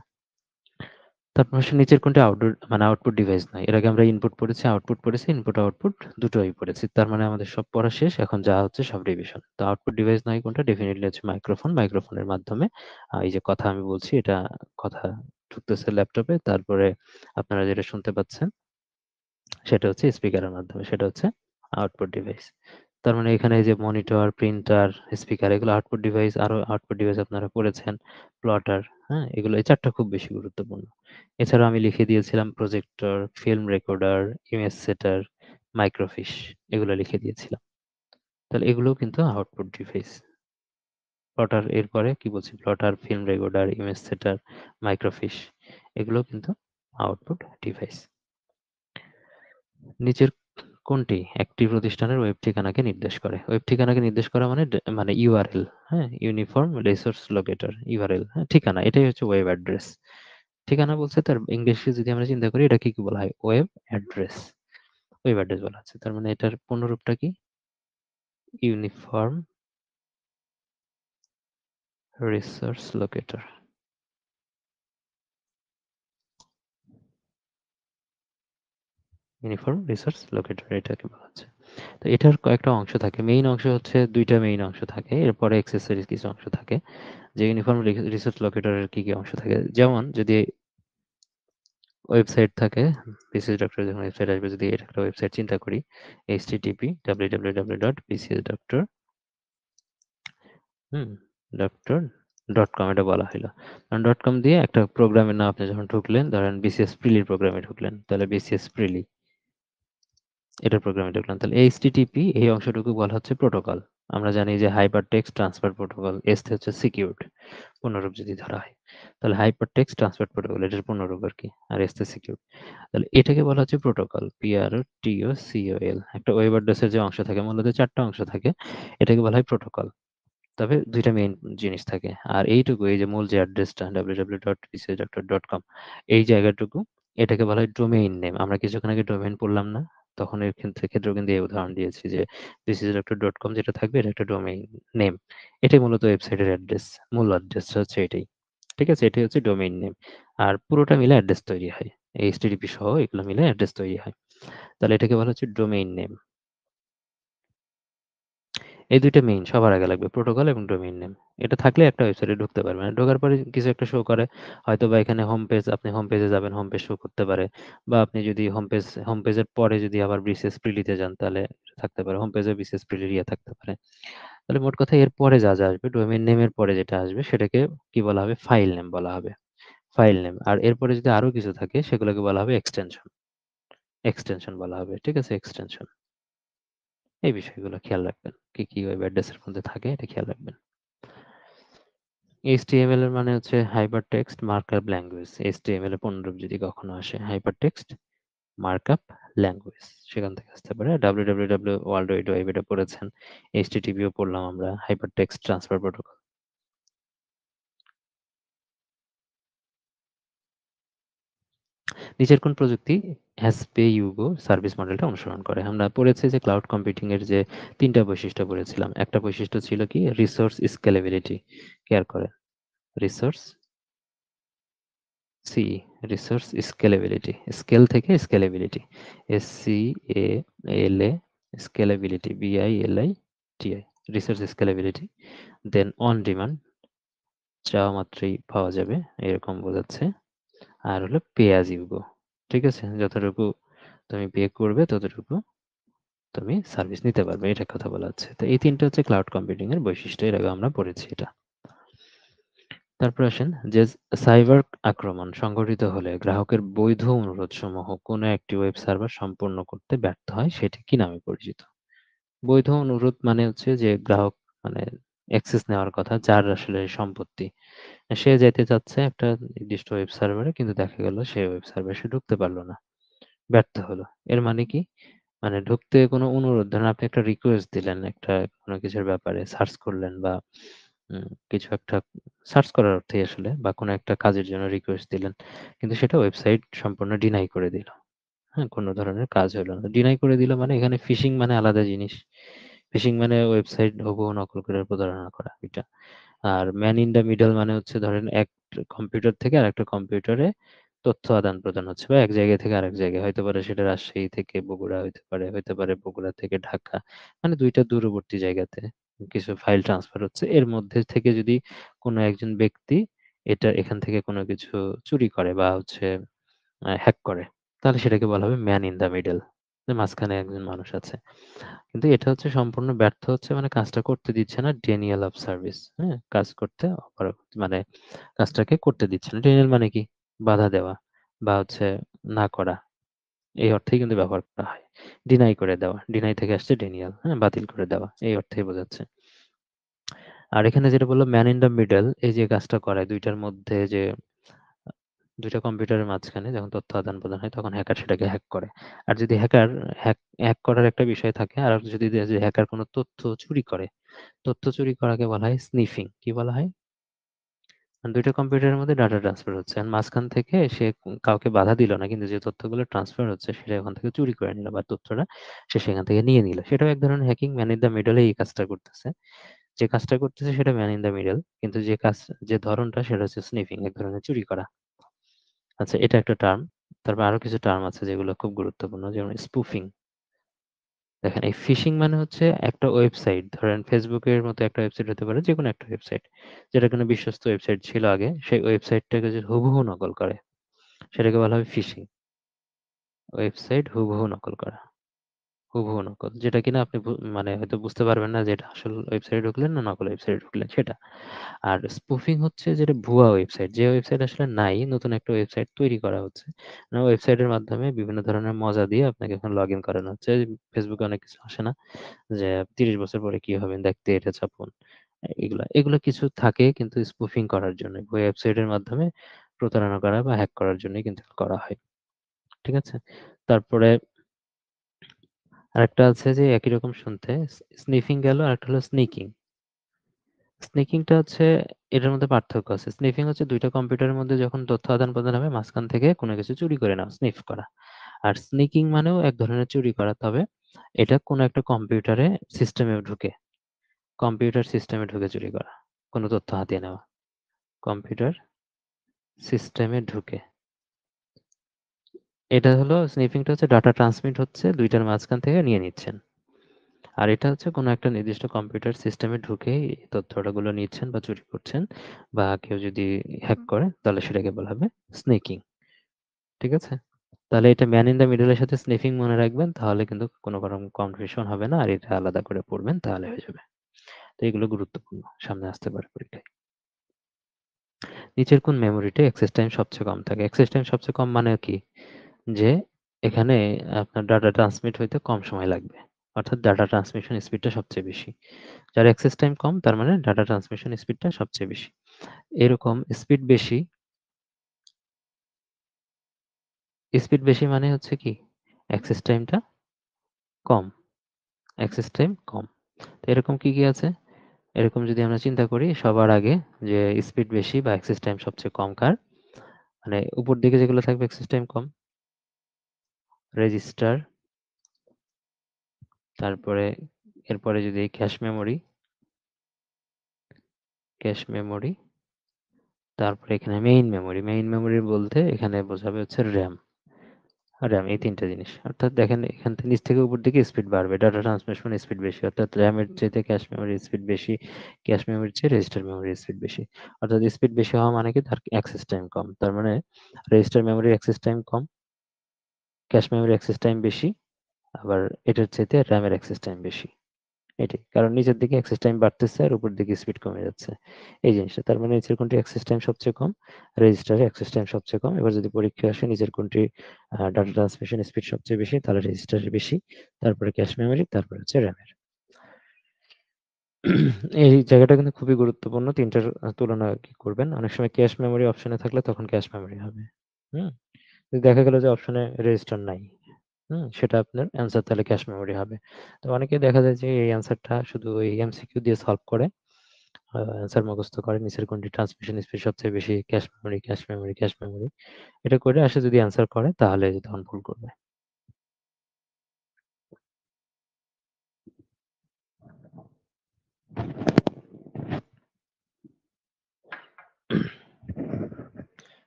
তারপর হচ্ছে নিচের কোনটি আউটপুট ডিভাইস নয়? এর আগে আমরা ইনপুট পড়েছি, আউটপুট পড়েছি, ইনপুট আউটপুট দুটোই পড়েছি। তার মানে আমাদের সব পড়া শেষ। এখন যা হচ্ছে সব রিভিশন। তো আউটপুট ডিভাইস নয় কোনটা? ডেফিনিটলি হচ্ছে মাইক্রোফোন। মাইক্রোফোনের মাধ্যমে এই যে কথা আমি বলছি, এটা কথা ঢুকতেছে ল্যাপটপে। তারপরে আপনারা যেটা শুনতে পাচ্ছেন সেটা হচ্ছে স্পিকারের মাধ্যমে। সেটা হচ্ছে আউটপুট ডিভাইস। তার মানে এখানে এই যে মনিটর, প্রিন্টার, স্পিকার, এগুলো আউটপুট ডিভাইস। আরো আউটপুট ডিভাইস আপনারা পড়েছেন। প্লটার, হ্যাঁ? এগুলো এই ৪ টা খুব বেশি গুরুত্বপূর্ণ। এছাড়াও আমি লিখে দিয়েছিলাম প্রজেক্টর, ফিল্ম রেকর্ডার, ইমেজ সেটার, মাইক্রোফিশ, এগুলো লিখে দিয়েছিলাম। তাহলে এগুলোও কিন্তু আউটপুট ডিভাইস। প্লটার এরপরে কি বলছি? প্লটার, ফিল্ম রেকর্ডার, ইমেজ সেটার, মাইক্রোফিশ, এগুলোও কিন্তু আউটপুট ডিভাইস। নিচের কোনটি একটি প্রতিষ্ঠানের ওয়েব ঠিকানাকে নির্দেশ করে? ওয়েব ঠিকানাকে নির্দেশ করা মানে মানে ইউআরএল, হ্যাঁ? ইউনিফর্ম রিসোর্স লোকেটর, ইউআরএল, হ্যাঁ? ঠিকানা, এটাই হচ্ছে ওয়েব অ্যাড্রেস। ঠিকানা বলছে, তার ইংলিশে যদি আমরা চিন্তা করি, এটা কি বলা হয়? Web address. ওয়েব অ্যাড্রেস বলা হচ্ছে। তার মানে এটার পূর্ণরূপটা কি? Uniform resource locator. Uniform resource locator, এটাকে বলা হচ্ছে। তো এটার কয়েকটা অংশ থাকে। মেইন অংশ হচ্ছে ২ টা মেইন অংশ থাকে। এরপরে অ্যাক্সেসরিজ কিছু অংশ থাকে। যে ইউনিফর্ম রিসোর্স লোকেটরের কি অংশ থাকে? যেমন যদি ওয়েবসাইট থাকে। বিসিএস ডক্টর যখন ওয়েবসাইট আসবে, যদি এটা একটা ওয়েবসাইট চিন্তা করি, http www.bcsdoctor হুম ডক্টর ডট কম এটা বলা হলো। কারণ ডট কম দিয়ে একটা প্রোগ্রামের নাম আপনি যখন ঢুকলেন, ধরেন বিসিএস প্রিলির প্রোগ্রামে ঢুকলেন, তাহলে বিসিএস প্রিলি এটার প্রোগ্রামে ঢুকলাম, তাহলে এইচটিটিপি এই অংশটুকু বলা হচ্ছে প্রোটোকল। আমরা জানি যে hyper text transfer protocol, S হচ্ছে সিকিউরড, পূর্ণরূপ যদি ধরা হয়, তাহলে হাইপার টেক্সট ট্রান্সফার প্রোটোকল এটার পূর্ণরূপ আর কি, আর এস সিকিউর। তাহলে এটাকে বলা হচ্ছে প্রোটোকল, PROTOCOL। একটা ওয়েব অ্যাড্রেসের যে অংশ থাকে, মূলত 4টা অংশ থাকে, এটাকে বলা হয় প্রোটোকল। তবে 2টা মেইন জিনিস থাকে। আর এইটুকু, এই যে মূল যে অ্যাড্রেসটা www.bcsdoctor.com, এই জায়গাটুকু, এটাকে বলা হয় ডোমেইন নেম। আমরা কিছুক্ষণ আগে ডোমেইন পড়লাম না? তখন এর ক্ষেত্রেও কিন্তু এই উদাহরণ দিয়েছি যে bcsdoctor.com যেটা থাকবে এটা একটা ডোমেইন নেম। এটাই মূলত ওয়েবসাইটের অ্যাড্রেস। মূল অ্যাড্রেসটা হচ্ছে এটাই। ঠিক আছে? এটাই হচ্ছে ডোমেইন নেম। আর পুরোটা মিলে অ্যাড্রেস তৈরি হয়। HTTP সহ এগুলো মিলে অ্যাড্রেস তৈরি হয়। তাহলে এটাকে বলা হচ্ছে ডোমেইন নেম। এই ২ টা মেইন সবার আগে লাগবে, প্রোটোকল এবং ডোমেইন নেম। এটা থাকলে একটা ওয়েবসাইটে ঢুকতে পারবেন। আর ঢোকার পরে কিছু একটা শো করে। হয়তোবা এখানে হোম পেজ, আপনি হোম পেজে যাবেন, হোম পেজ শো করতে পারে। বা আপনি যদি হোম পেজের পরে যদি আবার বিসিএস প্রিলিতে যান, তাহলে থাকতে পারে। হোম পেজে বিসিএস প্রিলির থাকতে পারে। তাহলে মোট কথা এর পরে যা আসবে, ডোমেইন নেমের পরে যেটা আসবে সেটাকে কি বলা হবে? ফাইল নেম বলা হবে। File name. আর এরপরে যদি আরো কিছু থাকে সেগুলোকে বলা হবে এক্সটেনশন। এক্সটেনশন বলা হবে। ঠিক আছে? এক্সটেনশন। এই বিষয়গুলো খেয়াল রাখবেন। কি, কি ওয়েব অ্যাড্রেসের মধ্যে থাকে এটা খেয়াল রাখবেন। HTML এর মানে হচ্ছে hyper text markup language. HTML এর পূর্ণরূপ যদি কখনো আসে, হাইপার টেক্সট মার্কআপ ল্যাঙ্গুয়েজ, সেখান থেকে আসতে পারে। www ওয়ার্ল্ড ওয়াইড ওয়েব এটা পড়েছেন, HTTP ও পড়লাম আমরা, হাইপার টেক্সট ট্রান্সফার প্রোটোকল। নিচের কোন প্রযুক্তি as pay you go service মডেলটা অনুসরণ করে? আমরা পড়েছি যে ক্লাউড কম্পিউটিং এর যে 3টা বৈশিষ্ট্য পড়েছিলাম। একটা বৈশিষ্ট্য ছিল কি? Resource scalability. কেয়ার করে। Resource see resource scalability, scale থেকে scalability, SCALA, scalability, BILITI, resource scalability. Then on demand, চাওয়া মাত্রই পাওয়া যাবে এরকম বোঝাচ্ছে। আর হলো পে অ্যাজ ইউ গো। ঠিক আছে? যতটুকু তুমি পে করবে ততটুকু তুমি সার্ভিস নিতে পারবে, এটা কথা বলা হচ্ছে। তো এই 3টা হচ্ছে ক্লাউড কম্পিউটিং এর বৈশিষ্ট্য, এর আগে আমরা পড়েছি এটা। তারপর আসেন যে সাইবার আক্রমণ সংঘটিত হলে গ্রাহকের বৈধ অনুরোধসমূহ কোনো একটি ওয়েব সার্ভার সম্পূর্ণ করতে ব্যর্থ হয়, সেটি কি নামে পরিচিত? বৈধ অনুরোধ মানে হচ্ছে যে গ্রাহক, মানে অ্যাক্সেস নেওয়ার কথা, যার আসলে সম্পত্তি, সে যেতে চাচ্ছে একটা নির্দিষ্ট ওয়েব সার্ভারে, কিন্তু দেখা গেল সে ওয়েব সার্ভারে সে ঢুকতে পারলো না, ব্যর্থ হলো। এর মানে কি? মানে ঢুকতে কোনো অনুরোধ, ধরেন আপনি একটা রিকোয়েস্ট দিলেন একটা কোনো কিছুর ব্যাপারে, সার্চ করলেন বা কিছু একটা সার্চ করার অর্থেই আসলে, বা কোনো একটা কাজের জন্য রিকোয়েস্ট দিলেন। কিন্তু সেটা ওয়েবসাইট সম্পূর্ণ ডিনাই করে দিল। হ্যাঁ? কোনো ধরনের কাজ হলো না। ডিনাই করে দিল মানে এখানে ফিশিং মানে আলাদা জিনিস। ফিশিং মানে ওয়েবসাইট হুবহু নকল করে প্রতারণা করা এটা। আর ম্যান ইন দ্য মিডল মানে হচ্ছে ধরেন এক কম্পিউটার থেকে আরেকটা কম্পিউটারে তথ্য আদান-প্রদান হচ্ছে, বা এক জায়গা থেকে আরেক জায়গায়। হইতে পারে সেটা রাজশাহী থেকে বগুড়া হইতে পারে বগুড়া থেকে ঢাকা। মানে ২ টা দূরবর্তী জায়গাতে কিছু ফাইল ট্রান্সফার হচ্ছে। এর মধ্যে থেকে যদি কোনো একজন ব্যক্তি এখান থেকে কোনো কিছু চুরি করে বা হচ্ছে হ্যাক করে, তাহলে সেটাকে বলা হবে ম্যান ইন দ্য মিডল। যে মাঝখানে একজন মানুষ আছে। কিন্তু এটা হচ্ছে সম্পূর্ণ ব্যর্থ হচ্ছে, মানে কাজটা করতে দিচ্ছে না, ডেনিয়াল অফ সার্ভিস। হ্যাঁ? কাজ করতে মানে কাজটাকে করতে দিচ্ছে না। ডেনিয়াল মানে কি? বাধা দেওয়া বা হচ্ছে না করা। এই অর্থেই কিন্তু ব্যবহার করা হয়। ডিনাই করে দেওয়া। ডিনাই থেকে আসছে ডেনিয়াল। হ্যাঁ? বাতিল করে দেওয়া। এই অর্থেই বোঝাচ্ছে। আর এখানে যেটা বলল ম্যান ইন দ্য মিডল, এই যে কাজটা করায় ২ টার মধ্যে যে ২ টা কম্পিউটারের মাঝখানে যখন তথ্য আদান-প্রদান হয় তখন হ্যাকার সেটাকে হ্যাক করে। আর যদি হ্যাকার হ্যাক হ্যাক করার একটা বিষয় থাকে, আর যদি যে হ্যাকার কোনো তথ্য চুরি করে, তথ্য চুরি করাকে বলা হয় স্নিফিং। কি বলা হয়? ২ টা কম্পিউটারের মধ্যে ডাটা ট্রান্সফার হচ্ছে। আর মাঝখান থেকে সে কাউকে বাধা দিল না। কিন্তু যে তথ্যগুলো ট্রান্সফার হচ্ছে সেটা ওখান থেকে চুরি করে নিল, বা তথ্যটা সে সেখান থেকে নিয়ে নিল। সেটাও এক ধরনের hacking. Man in the middle এই কাজটা করতেছে। যে কাজটা করতেছে সেটা ম্যান ইন দ্য মিডল। কিন্তু যে ধরনটা সেটা হচ্ছে স্নিফিং, এক ধরনের চুরি করা। আচ্ছা, এটা একটা টার্ম। তারপর আরো কিছু টার্ম আছে যেগুলো খুব গুরুত্বপূর্ণ, যেমন স্পুফিং। দেখেন, এই ফিশিং মানে হচ্ছে একটা ওয়েবসাইট, ধরেন Facebook এর মতো একটা ওয়েবসাইট হতে পারে, যেকোনো একটা ওয়েবসাইট। যেটা কোনো বিশ্বস্ত ওয়েবসাইট ছিল আগে, সেই ওয়েবসাইটটাকে যে হুবহু নকল করে। সেটাকে বলা হবে ফিশিং। ওয়েবসাইট হুবহু নকল করা। হুবহু নকল। যেটা কিনা আপনি মানে হয়তো বুঝতে পারবেন না যে এটা আসল ওয়েবসাইটে ঢুকলেন না নকল ওয়েবসাইটে ঢুকলেন সেটা। আর স্পুফিং হচ্ছে যেটা ভুয়া ওয়েবসাইট। যে ওয়েবসাইট আসলে নাই, নতুন একটা ওয়েবসাইট তৈরি করা হচ্ছে। মানে ওয়েবসাইটের মাধ্যমে বিভিন্ন ধরনের মজা দিয়ে আপনাকে এখন লগইন করানো হচ্ছে। ফেসবুকে অনেক কিছু আসে না? যে ৩০ বছর পরে কি হবেন দেখতে এটা চাপুন। এগুলা কিছু থাকে কিন্তু স্পুফিং করার জন্য। ওয়েবসাইটের মাধ্যমে প্রতারণা করা বা হ্যাক করার জন্যই কিন্তু করা হয়। ঠিক আছে? তারপরে আরেকটা আছে যে একই রকম শুনতে স্নিফিং গেল, আরেকটা হলো স্নিকিং। স্নিকিংটা হচ্ছে এটার মধ্যে পার্থক্য আছে। স্নিফিং হচ্ছে ২ টা কম্পিউটারের মধ্যে যখন তথ্য আদান-প্রদান হবে মাঝখান থেকে কোনো কিছু চুরি করে নেওয়া, স্নিফ করা। আর স্নিকিং মানেও এক ধরনের চুরি করা। তবে এটা কোনো একটা কম্পিউটারে সিস্টেমে ঢুকে, কম্পিউটার সিস্টেমে ঢুকে চুরি করা। কোনো তথ্য হাতিয়ে নেওয়া। কম্পিউটার সিস্টেমে ঢুকে। এটা হলো স্নিফিংটা হচ্ছে ডাটা ট্রান্সমিট হচ্ছে ২ টার মাঝখান থেকে নিয়ে নিচ্ছেন। আর এটা হচ্ছে কোনো একটা নির্দিষ্ট কম্পিউটার সিস্টেমে ঢুকেই তথ্যগুলো নিচ্ছেন বা চুরি করছেন বা কেউ যদি হ্যাক করে তাহলে সেটাকে বলা হবে স্নেকিং। ঠিক আছে? তাহলে এটা ম্যান ইন দ্য মিডল এর সাথে স্নিফিং মনে রাখবেন তাহলে কিন্তু কোনো রকম কনফিউশন হবে না আর এটা আলাদা করে পড়বেন তাহলে হয়ে যাবে। তো এগুলো গুরুত্বপূর্ণ। সামনে আসতে পারে পরীক্ষায়। নিচের কোন মেমোরিতে অ্যাক্সেস টাইম সবচেয়ে কম থাকে? অ্যাক্সেস টাইম সবচেয়ে কম মানে কি? যে এখানে আপনার ডাটা ট্রান্সমিট হইতে কম সময় লাগবে। অর্থাৎ ডাটা ট্রান্সমিশন স্পিডটা সবচেয়ে বেশি। যার অ্যাক্সেস টাইম কম তার মানে ডাটা ট্রান্সমিশন স্পিডটা সবচেয়ে বেশি। এরকম স্পিড বেশি মানে হচ্ছে কি? অ্যাক্সেস টাইমটা কম। অ্যাক্সেস টাইম কম। তো এরকম কি আছে? এরকম যদি আমরা চিন্তা করি সবার আগে যে স্পিড বেশি বা অ্যাক্সেস টাইম সবচেয়ে কম কার? মানে উপর দিকে যেগুলো থাকবে অ্যাক্সেস টাইম কম, রেজিস্টার, তারপরে এরপরে যদি ক্যাশ মেমোরি, তারপরে এখানে মেইন মেমোরি। মেইন মেমোরি বলতে এখানে বোঝাবে হচ্ছে RAM। RAM এই ৩ টা জিনিস। অর্থাৎ দেখেন এখান থেকে নিচ থেকে উপর দিকে স্পিড বাড়বে। ডাটা ট্রান্সমিশন স্পিড বেশি। অর্থাৎ RAM এর চাইতে ক্যাশ মেমোরির স্পিড বেশি। ক্যাশ মেমোরির চেয়ে রেজিস্টার মেমোরির স্পিড বেশি। অর্থাৎ স্পিড বেশি হওয়া মানে কি তার অ্যাক্সেস টাইম কম। তার মানে রেজিস্টার মেমোরির অ্যাক্সেস টাইম কম, ক্যাশ মেমোরির অ্যাক্সেস টাইম বেশি, আবার এটার চাইতে RAM এর অ্যাক্সেস টাইম বেশি। এটাই। কারণ নিচের দিকে অ্যাক্সেস টাইম বাড়তেছে আর উপর দিকে স্পিড কমে যাচ্ছে। এই জিনিসটা। তার মানে নিচের কোনটির অ্যাক্সেস টাইম সবচেয়ে কম, রেজিস্টারের অ্যাক্সেস টাইম সবচেয়ে কম। এবার যদি পরীক্ষায় আসে নিচের কোনটি ডাটা ট্রান্সমিশন স্পিড সবচেয়ে বেশি তাহলে রেজিস্টারের বেশি, তারপরে ক্যাশ মেমোরি, তারপরে হচ্ছে RAM এর। এই জায়গাটা কিন্তু খুবই গুরুত্বপূর্ণ। ৩ টার তুলনা কি করবেন। অনেক সময় ক্যাশ মেমোরি অপশনে থাকলে তখন ক্যাশ মেমোরি হবে। হুম? যদি দেখা গেল যে অপশনে রেজিস্টার নাই, সেটা আপনার অ্যান্সার তাহলে ক্যাশ মেমোরি হবে। তো অনেকেই দেখা যায় যে এই অ্যান্সারটা শুধু ওই এমসিকিউ দিয়ে সলভ করে, অ্যান্সার মুখস্থ করে নিচের কোনটি ট্রান্সমিশন স্পিড সবচেয়ে বেশি, cache memory, cache memory, cache memory. এটা করে আসে যদি অ্যান্সার করে তাহলে তখন ভুল করবে।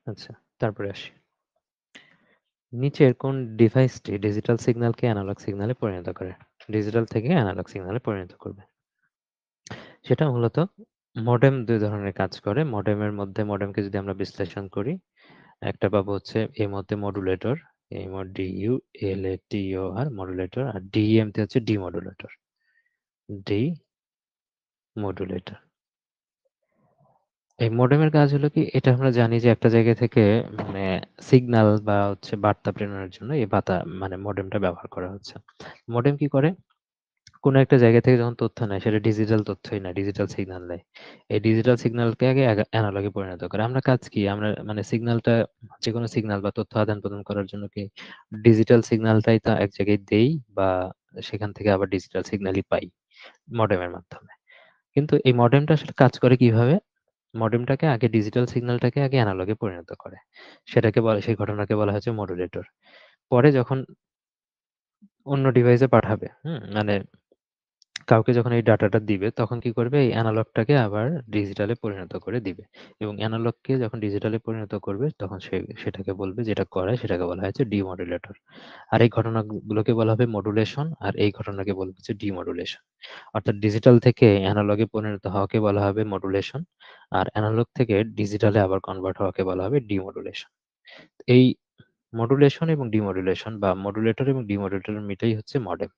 আচ্ছা, তারপরে আসি। নিচের কোন ডিভাইসটি ডিজিটাল সিগন্যালকে অ্যানালগ সিগন্যালে পরিণত করে? ডিজিটাল থেকে অ্যানালগ সিগন্যালে পরিণত করবে। সেটা মূলত মডেম ২ ধরনের কাজ করে। মডেমকে যদি আমরা বিশ্লেষণ করি, একটা পাবো হচ্ছে এর মধ্যে মডুলেটর, DULATOR মডুলেটর, আর DEM তে হচ্ছে ডিমডুলেটর। ডিমডুলেটর। এই মডেমের কাজ হলো কি এটা আমরা জানি যে একটা জায়গা থেকে মানে সিগন্যাল বা হচ্ছে বার্তা প্রেরণের জন্য এই মানে মডেমটা ব্যবহার করা হচ্ছে। মডেম কি করে? কোনো একটা জায়গা থেকে যখন তথ্য নেয় সেটা ডিজিটাল তথ্যই না, ডিজিটাল সিগন্যাল নেয়। এই ডিজিটাল সিগন্যালকে আগে অ্যানালগে পরিণত করে। আমরা কাজ কি? আমরা মানে সিগন্যালটা যেকোনো সিগন্যাল বা তথ্য আদান-প্রদান করার জন্য কি ডিজিটাল সিগন্যালটাই তো এক জায়গায় দেই বা সেখান থেকে আবার ডিজিটাল সিগন্যালই পাই মডেমের মাধ্যমে। কিন্তু এই মডেমটা আসলে কাজ করে কিভাবে? মডেমটাকে আগে ডিজিটাল সিগন্যালটাকে আগে অ্যানালগে পরিণত করে। সেই ঘটনাকে বলা হচ্ছে মডুলেটর। পরে যখন অন্য ডিভাইসে পাঠাবে, মানে কাউকে যখন এই ডাটাটা দিবে তখন কি করবে? এই এনালগটাকে আবার ডিজিটালে পরিণত করে দিবে। এবং এনালগকে যখন ডিজিটালে পরিণত করবে তখন সেটাকে বলবে যেটা করে সেটাকে বলা হচ্ছে ডিমডুলেটর। আর এই ঘটনাগুলোকে বলা হবে মডুলেশন আর এই ঘটনাকে বলা হচ্ছে ডিমডুলেশন। অর্থাৎ ডিজিটাল থেকে এনালগে পরিণত হওয়াকে বলা হবে মডুলেশন আর এনালগ থেকে ডিজিটালে আবার কনভার্ট হওয়াকে বলা হবে ডিমডুলেশন। এই মডুলেশন এবং ডিমডুলেশন বা মডুলেটর এবং ডিমডুলেটর মিটাই হচ্ছে মডেম।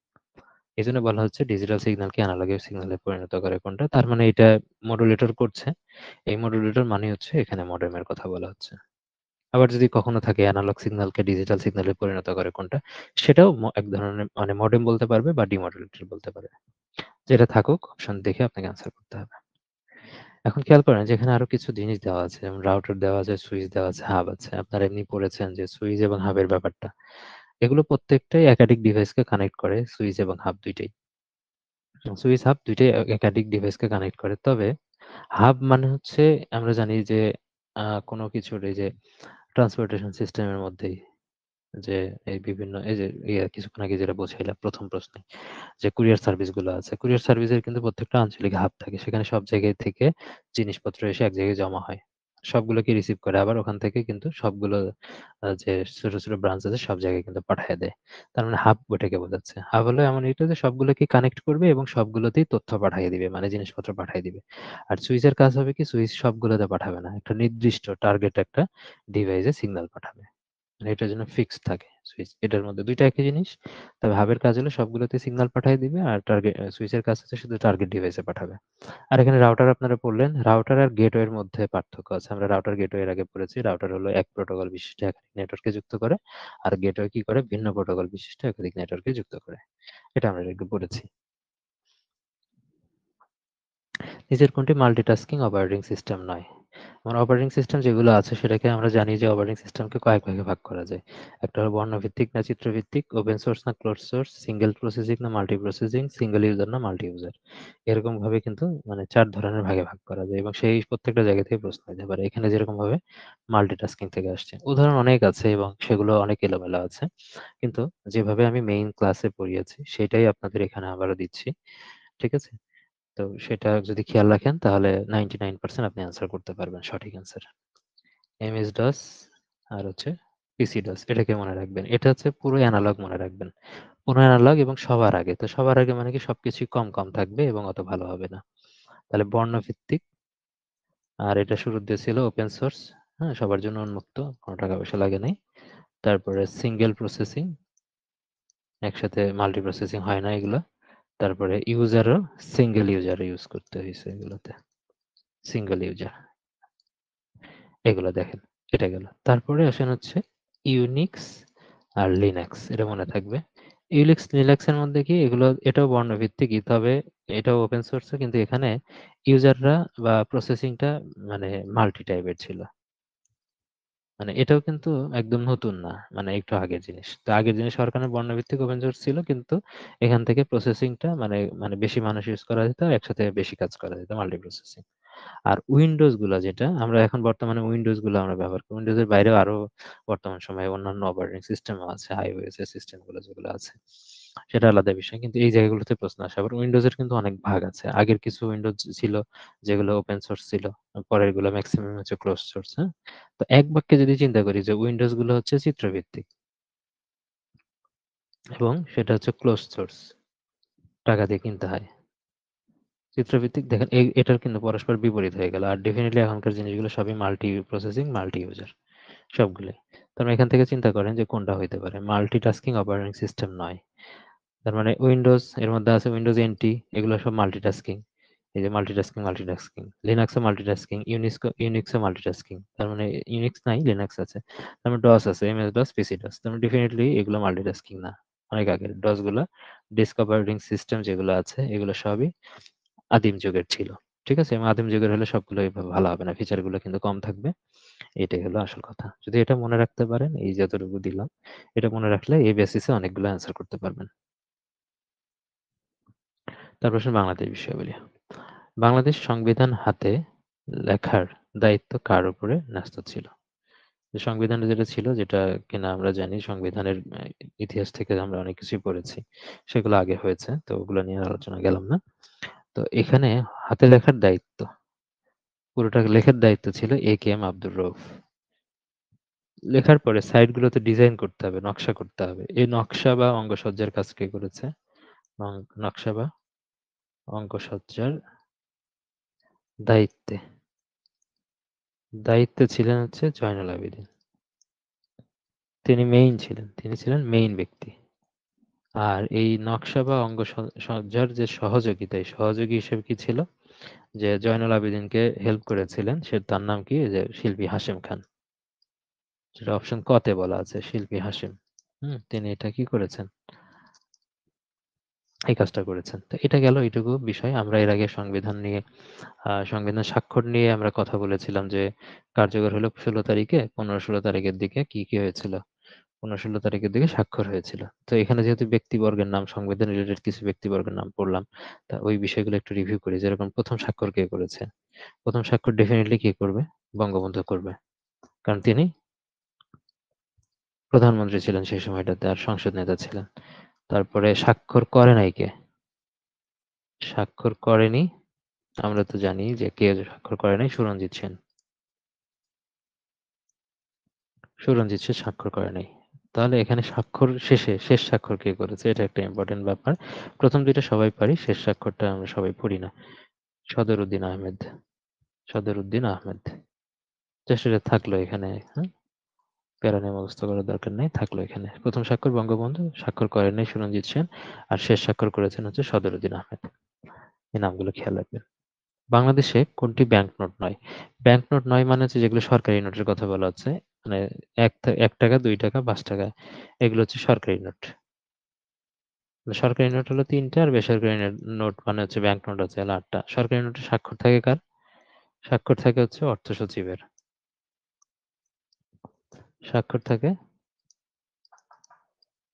এজন্য বলা হচ্ছে ডিজিটাল সিগন্যালকে এনালগ সিগন্যালে পরিণত করে কোনটা? তার মানে এটা মডুলেটর করছে। এই মডুলেটর মানে হচ্ছে এখানে মডেমের কথা বলা হচ্ছে। আবার যদি কখনো থাকে এনালগ সিগন্যালকে ডিজিটাল সিগন্যালে পরিণত করে কোনটা? সেটাও এক ধরনের মানে মডেম বলতে পারবে বা ডিমডুলেটর বলতে পারে। যেটা থাকুক অপশন দেখে আপনাকে আনসার করতে হবে। এখন খেয়াল করেন যে এখানে আরো কিছু জিনিস দেওয়া আছে। যেমন রাউটার দেওয়া আছে, সুইচ দেওয়া আছে, হাব আছে। আপনারা এমনি পড়েছেন যে সুইচ এবং হাবের ব্যাপারটা। এগুলো প্রত্যেকটাই একাধিক ডিভাইসকে কানেক্ট করে সুইচ এবং হাব ২ টাই। সুইচ হাব ২ টাই একাধিক ডিভাইসকে কানেক্ট করে। তবে হাব মানে হচ্ছে আমরা জানি যে কোনো কিছুর এই যে ট্রান্সপোর্টেশন সিস্টেমের মধ্যেই যে এই বিভিন্ন এই যে কিছুক্ষণ আগে যেটা বোঝাইলাম ১ম প্রশ্নে যে কুরিয়ার সার্ভিস গুলো আছে। কুরিয়ার সার্ভিসের কিন্তু প্রত্যেকটা আঞ্চলিক হাব থাকে। সেখানে সব জায়গায় থেকে জিনিসপত্র এসে এক জায়গায় জমা হয়। সবগুলোকে রিসিভ করে আবার ওখান থেকে কিন্তু সবগুলো যে ছোট, ছোট ব্রাঞ্চ আছে সব জায়গায় কিন্তু পাঠায় দেয়। তার মানে হাব ওটাকে বোঝাচ্ছে। হাব হলো এমন এটা যে সবগুলোকে কানেক্ট করবে এবং সবগুলোতেই তথ্য পাঠায় দিবে। মানে জিনিসপত্র পাঠায় দিবে। আর সুইচের কাজ হবে কি সুইচ সবগুলোতে পাঠাবে না। একটা নির্দিষ্ট টার্গেট একটা ডিভাইসে সিগন্যাল পাঠাবে। মানে এটার জন্য ফিক্সড থাকে সুইচ। এটার মধ্যে ২ টা একই জিনিস। তবে হাবের কাজ হলো সবগুলোতে সিগন্যাল পাঠায় দিবে আর সুইচের কাজ হচ্ছে শুধু টার্গেট ডিভাইসে পাঠাবে। আর এখানে রাউটার আপনারা পড়লেন। রাউটার আর গেটওয়ের মধ্যে পার্থক্য আছে। আমরা রাউটার গেটওয়ে এর আগে পড়েছি। রাউটার হলো এক প্রোটোকল বিশিষ্ট একাধিক নেটওয়ার্ককে যুক্ত করে। আর গেটওয়ে কি করে? ভিন্ন প্রোটোকল বিশিষ্ট একাধিক নেটওয়ার্ককে যুক্ত করে। এটা আমরা একটু পড়েছি। নিচের কোনটি মাল্টিটাস্কিং অপারেটিং সিস্টেম নয়? আমার অপারেটিং সিস্টেম যেগুলো আছে সেটাকে আমরা জানি যে অপারেটিং সিস্টেমকে কয়েক ভাগে ভাগ করা যায়। একটা হলো বর্ণভিত্তিক না চিত্রভিত্তিক, ওপেন সোর্স না ক্লোজ সোর্স, সিঙ্গেল প্রসেসিং না মাল্টি প্রসেসিং, সিঙ্গেল ইউজার না মাল্টি ইউজার। এরকম ভাবে কিন্তু মানে ৪ ধরনের ভাগে ভাগ করা যায় এবং সেই প্রত্যেকটা জায়গা থেকে প্রশ্ন হতে পারে। এখানে যেরকম ভাবে মাল্টিটাস্কিং থেকে আসছে। উদাহরণ অনেক আছে এবং সেগুলো অনেক এলোমেলো আছে। কিন্তু যেভাবে আমি মেইন ক্লাসে পড়িয়েছি সেটাই আপনাদের এখানে আবারও দিচ্ছি। ঠিক আছে? তো সেটা যদি খেয়াল রাখেন তাহলে 99% আপনি আনসার করতে পারবেন সঠিক আনসার। MS-DOS আর হচ্ছে PC-DOS এটাকে মনে রাখবেন। এটা হচ্ছে পুরো এনালগ মনে রাখবেন। পুরো এনালগ এবং সবার আগে। তো সবার আগে মানে কি সবকিছুই কম, কম থাকবে এবং অত ভালো হবে না। তাহলে বর্ণভিত্তিক আর এটা শুরুর দিয়ে ছিল ওপেন সোর্স। হ্যাঁ? সবার জন্য উন্মুক্ত। কোনো টাকা পয়সা লাগে নাই। তারপরে সিঙ্গেল প্রসেসিং একসাথে মাল্টি প্রসেসিং হয় না এগুলা। তারপরে ইউজারও সিঙ্গেল ইউজার ইউজ করতে হইছে এগুলোতে। Single user. এগুলো দেখেন। এটা গেল। তারপরে আসেন হচ্ছে ইউনিক্স আর লিনাক্স। এটা মনে থাকবে। ইউনিক্স, লিনাক্স এর মধ্যে কি এগুলো এটাও বর্ণভিত্তিকই। তবে এটাও ওপেন সোর্স কিন্তু এখানে ইউজাররা বা প্রসেসিংটা মানে মাল্টি টাইপের ছিল। মানে এটাও কিন্তু একদম নতুন না। মানে একটু আগের জিনিস। তো আগের জিনিস হওয়ার কারণে বর্ণভিত্তিক ওপেন সোর্স ছিল কিন্তু এখান থেকে প্রসেসিংটা মানে বেশি মানুষ ইউজ করা যেত, একসাথে বেশি কাজ করা যেত মাল্টি প্রসেসিং। আর উইন্ডোজ গুলা যেটা আমরা এখন বর্তমানে উইন্ডোজ গুলো আমরা ব্যবহার করি। উইন্ডোজ এর বাইরেও আরো বর্তমান সময়ে অন্যান্য অপারেটিং সিস্টেমও আছে। iOS এর সিস্টেম গুলো যেগুলো আছে। সেটা আলাদা বিষয়। কিন্তু এই জায়গাগুলোতে প্রশ্ন আসে। আবার উইন্ডোজ এর কিন্তু অনেক ভাগ আছে। আগের কিছু উইন্ডোজ ছিল যেগুলো ওপেন সোর্স ছিল। পরেরগুলো মেক্সিমাম হচ্ছে ক্লোজ সোর্স, হ্যাঁ? তো এক বাক্যে যদি চিন্তা করি যে উইন্ডোজ গুলো হচ্ছে চিত্রভিত্তিক এবং সেটা হচ্ছে ক্লোজ সোর্স। টাকা দিয়ে কিনতে হয়। চিত্রভিত্তিক দেখেন এটার কিন্তু পরস্পর বিপরীত হয়ে গেল। আর ডেফিনিটলি এখনকার জিনিসগুলো সবই মাল্টি প্রসেসিং, মাল্টি ইউজার সবগুলোই। তার মানে এখান থেকে চিন্তা করেন যে কোনটা হইতে পারে। মাল্টিটাস্কিং অপারেটিং সিস্টেম নয়। তার মানে উইন্ডোজ এর মধ্যে আছে উইন্ডোজ এনটি এগুলো সব মাল্টিটাস্কিং। এই যে মাল্টিটাস্কিং। লিনাক্সও মাল্টিটাস্কিং, ইউনিক্সও মাল্টিটাস্কিং। তার মানে ইউনিক্স নাই লিনাক্স আছে। তার মানে ডস আছে, MS-DOS, PC-DOS। তার মানে ডেফিনিটলি এগুলো মাল্টিটাস্কিং না। অনেক আগের। ডস গুলা ডিস্ক অপারেটিং সিস্টেম যেগুলো আছে এগুলো সবই আদিম যুগের ছিল। ঠিক আছে? এবং আদিম যুগের হলে সবগুলো এভাবে ভালো হবে না। ফিচার গুলো কিন্তু কম থাকবে। এটাই হলো আসল কথা। যদি এটা মনে রাখতে পারেন, এই যতটুকু দিলাম, এটা মনে রাখলে এই বেসিসে অনেকগুলো অ্যান্সার করতে পারবেন। তারপর আসেন বাংলাদেশ বিষয়াবলী। বাংলাদেশ সংবিধান হাতে লেখার দায়িত্ব কার উপরে ন্যস্ত ছিল? যে সংবিধানে যেটা ছিল যেটা কিনা আমরা জানি সংবিধানের ইতিহাস থেকে আমরা অনেক কিছুই পড়েছি। সেগুলো আগে হয়েছে। তো ওগুলো নিয়ে আলোচনা গেলাম না। তো এখানে হাতে লেখার দায়িত্ব পুরোটা লেখার দায়িত্ব ছিল A.K.M. আব্দুর রউফ। লেখার পরে সাইডগুলোতে ডিজাইন করতে হবে, নকশা করতে হবে। এই নকশা বা অঙ্গসজ্জার কাজ কে করেছে? নকশা বা অঙ্গসজ্জার দায়িত্বে দায়িত্বে ছিলেন হচ্ছে জয়নুল আবেদীন। তিনি মেইন ছিলেন। তিনি ছিলেন মেইন ব্যক্তি। আর এই নকশা বা অঙ্গ সজ্জার যে সহযোগিতা, এই সহযোগী হিসেবে কি ছিল? যে জয়নুল আবেদীনকে হেল্প করেছিলেন তার নাম কি? যে শিল্পী হাশেম খান। সেটা অপশন ক তে বলা আছে শিল্পী হাশেম। তিনি এটা কি করেছেন? এই কাজটা করেছেন। তো এটা গেল এইটুকু বিষয়। আমরা এর আগে সংবিধান নিয়ে সংবিধান স্বাক্ষর নিয়ে আমরা কথা বলেছিলাম যে কার্যকর হলো ১৬ তারিখে, ১৫-১৬ তারিখের দিকে কি হয়েছিল? ১৫-১৬ তারিখের দিকে স্বাক্ষর হয়েছিল। তো এখানে যেহেতু ব্যক্তিবর্গের নাম, সংবিধান রিলেটেড কিছু ব্যক্তিবর্গের নাম পড়লাম। তা ওই বিষয়গুলো একটু রিভিউ করি। যেরকম ১ম স্বাক্ষর কে করেছে? ১ম স্বাক্ষর ডেফিনিটলি কে করবে? বঙ্গবন্ধু করবে। কারণ তিনি প্রধানমন্ত্রী ছিলেন সেই সময়টাতে আর সংসদ নেতা ছিলেন। তারপরে স্বাক্ষর করে নাই কে? স্বাক্ষর করেনি, আমরা তো জানি যে কে স্বাক্ষর করে নাই, সুরঞ্জিত সেন। সুরঞ্জিত সেন স্বাক্ষর করে নাই। তাহলে এখানে স্বাক্ষর শেষ স্বাক্ষর কে করেছে? এটা একটা ইম্পর্টেন্ট ব্যাপার। প্রথম ২ টা সবাই পারি, শেষ স্বাক্ষরটা আমরা সবাই পড়ি না। সদরউদ্দিন আহমেদ। সদরউদ্দিন আহমেদ। জাস্ট এটা থাকলো এখানে, হ্যাঁ? প্যারা নিয়ে মুখস্থ করার দরকার নেই, থাকলো এখানে। প্রথম স্বাক্ষর বঙ্গবন্ধু, স্বাক্ষর করেন নাই সুরঞ্জিত সেন, আর শেষ স্বাক্ষর করেছেন হচ্ছে সদরউদ্দিন আহমেদ। এই নামগুলো খেয়াল রাখবেন। বাংলাদেশে কোনটি ব্যাংক নোট নয়? ব্যাংক নোট নয় মানে হচ্ছে যেগুলো সরকারি নোটের কথা বলা হচ্ছে। মানে ৳১, ৳২, ৳৫ এগুলো হচ্ছে সরকারি নোট। সরকারি নোট হলো ৩ টা আর বেসরকারি নোট মানে হচ্ছে ব্যাংক নোট হচ্ছে হলো ৮ টা। সরকারি নোটে স্বাক্ষর থাকে কার? স্বাক্ষর থাকে হচ্ছে অর্থ সচিবের। স্বাক্ষর থাকে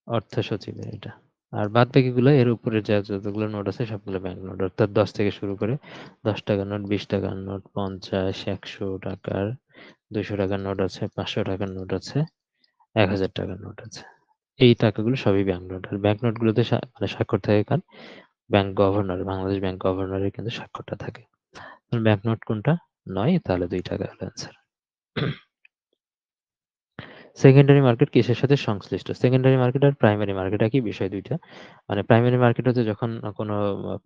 অর্থ সচিবের এটা। আর বাদবাকিগুলো এর উপরে যতগুলো নোট আছে সবগুলো ব্যাংক নোট। অর্থাৎ ১০ থেকে শুরু করে ৳১০ নোট, ৳২০ নোট, ৫০, ৳১০০, ৳২০০ নোট আছে, ৳৫০০ নোট আছে, ৳১,০০০ নোট আছে। এই টাকাগুলো সবই ব্যাংক নোট। আর ব্যাংক নোটগুলোতে মানে স্বাক্ষর থাকে কার? ব্যাংক গভর্নর, বাংলাদেশ ব্যাংক গভর্নরের কিন্তু স্বাক্ষরটা থাকে। ব্যাংক নোট কোনটা? নয়, তাহলে ৳২ হলো অ্যান্সার। সেকেন্ডারি মার্কেট কিসের সাথে সংশ্লিষ্ট? সেকেন্ডারি মার্কেট আর প্রাইমারি মার্কেট একই বিষয় ২ টা। মানে প্রাইমারি মার্কেট হচ্ছে যখন কোনো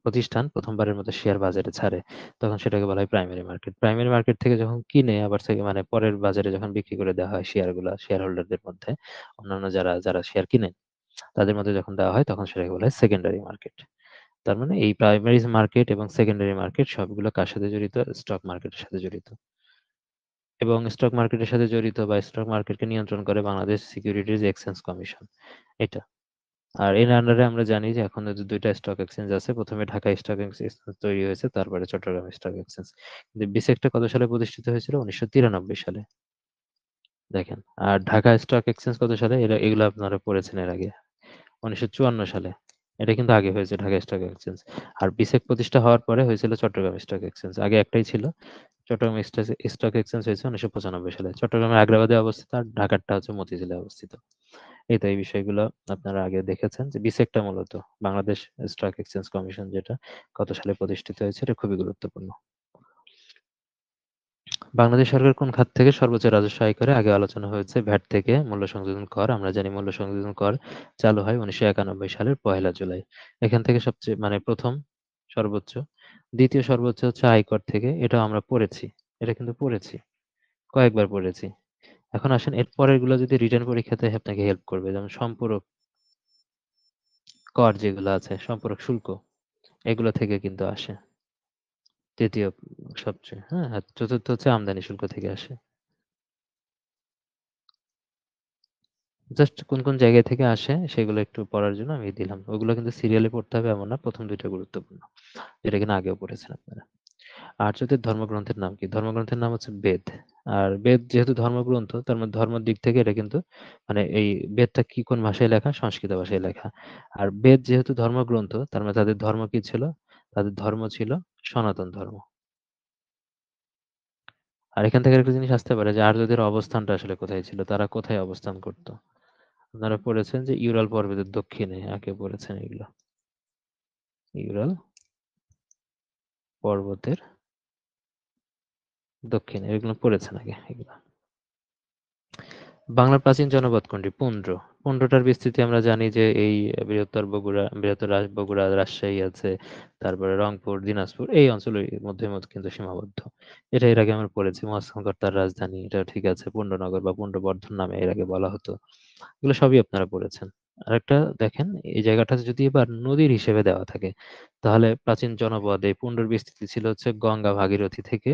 প্রতিষ্ঠান ১ম বারের মতো শেয়ার বাজারে ছাড়ে, তখন সেটাকে বলা হয় প্রাইমারি মার্কেট। প্রাইমারি মার্কেট থেকে যখন কিনে আবার মানে পরের বাজারে যখন বিক্রি করে দেওয়া হয় শেয়ারগুলা শেয়ার হোল্ডারদের মধ্যে, অন্যান্য যারা শেয়ার কিনে তাদের মধ্যে যখন দেওয়া হয় তখন সেটাকে বলা হয় সেকেন্ডারি মার্কেট। তার মানে এই প্রাইমারি মার্কেট এবং সেকেন্ডারি মার্কেট সবগুলো কার সাথে জড়িত? স্টক মার্কেটের সাথে জড়িত। এবং স্টক মার্কেটের সাথে জড়িত বা স্টক মার্কেটকে নিয়ন্ত্রণ করে বাংলাদেশ সিকিউরিটিজ এক্সচেঞ্জ কমিশন। এটা। আর এর আন্ডারে আমরা জানি যে এখন যে ২ টা স্টক এক্সচেঞ্জ আছে। ১ম এ ঢাকা স্টক এক্সচেঞ্জ তৈরি হয়েছে, তারপরে চট্টগ্রাম স্টক এক্সচেঞ্জ। কিন্তু বিসেকটা কত সালে প্রতিষ্ঠিত হয়েছিল? ১৯৯৩ সালে। দেখেন। আর ঢাকা স্টক এক্সচেঞ্জ কত সালে? এগুলো আপনারা পড়েছেন এর আগে। ১৯৫৪ সালে। এটা কিন্তু আগে হয়েছে ঢাকা স্টক এক্সচেঞ্জ। আর বিসেক প্রতিষ্ঠা হওয়ার পরে হয়েছিল চট্টগ্রাম স্টক এক্সচেঞ্জ। আগে একটাই ছিল। চট্টগ্রাম স্টক এক্সচেঞ্জ হয়েছে ১৯৯৫ সালে। চট্টগ্রামের আগ্রাবাদে অবস্থিত আর ঢাকারটা হচ্ছে মতিঝিলে অবস্থিত। এই তো এই বিষয়গুলো আপনারা আগে দেখেছেন যে বিসেকটা মূলত বাংলাদেশ স্টক এক্সচেঞ্জ কমিশন যেটা কত সালে প্রতিষ্ঠিত হয়েছে এটা খুবই গুরুত্বপূর্ণ। বাংলাদেশ সরকার কোন খাত থেকে সর্বোচ্চ রাজস্ব আয় করে? আগে আলোচনা হয়েছে ভ্যাট থেকে মূল্য সংযোজন কর। আমরা জানি মূল্য সংযোজন কর চালু হয় ১৯৯১ সালের ১লা জুলাই। এখান থেকে সবচেয়ে মানে ১ম সর্বোচ্চ। দ্বিতীয় সর্বোচ্চ হচ্ছে আয়কর থেকে। এটাও আমরা পড়েছি। এটা কিন্তু পড়েছি। কয়েকবার পড়েছি। এখন আসেন এর পরেরগুলো যদি রিটেন পরীক্ষাতে আপনাকে হেল্প করবে। যেমন সম্পূরক কর যেগুলো আছে, সম্পূরক শুল্ক এগুলো থেকে কিন্তু আসে। ৩য় সবচেয়ে, হ্যাঁ? আর ৪র্থ হচ্ছে আমদানি শুল্ক থেকে আসে। জাস্ট কোন জায়গা থেকে আসে সেগুলো একটু পড়ার জন্য আমি দিলাম। ওগুলো কিন্তু সিরিয়ালে পড়তে হবে এমন না। ১ম ২ টা গুরুত্বপূর্ণ। যেটা কিনা আগেও পড়েছেন আপনারা। আর্যদের ধর্মগ্রন্থের নাম কি? ধর্মগ্রন্থের নাম হচ্ছে বেদ। আর বেদ যেহেতু ধর্মগ্রন্থ তার মানে ধর্মের দিক থেকে এটা কিন্তু মানে এই বেদটা কি কোন ভাষায় লেখা? সংস্কৃত ভাষায় লেখা। আর বেদ যেহেতু ধর্মগ্রন্থ তার মানে তাদের ধর্ম কি ছিল? তাদের ধর্ম ছিল সনাতন ধর্ম। আর এখান থেকে একটা জিনিস আসতে পারে যে আর্যদের অবস্থানটা আসলে কোথায় ছিল? তারা কোথায় অবস্থান করত? আপনারা পড়েছেন যে ইউরাল পর্বতের দক্ষিণে আগে পড়েছেন এগুলো। ইউরাল পর্বতের দক্ষিণে এগুলো পড়েছেন আগে এগুলো। বাংলার প্রাচীন জনপদ কোনটি? পুন্ড্র। পুন্ড্রটার বিস্তৃতি আমরা জানি যে এই বৃহত্তর বগুড়া, রাজশাহী আছে, তারপরে রংপুর, দিনাজপুর এই অঞ্চলের মধ্যে কিন্তু সীমাবদ্ধ। এটা এর আগে আমরা পড়েছি। মহাস্থানগড় তার রাজধানী, এটা ঠিক আছে। পুন্ডনগর বা পুন্ড্রবর্ধন নামে এর আগে বলা হতো। এগুলো সবই আপনারা পড়েছেন। আরেকটা দেখেন, এই জায়গাটা যদি এবার নদীর হিসেবে দেওয়া থাকে, তাহলে প্রাচীন জনপদ এই পুন্ড্রের বিস্তৃতি ছিল হচ্ছে গঙ্গা ভাগীরথী থেকে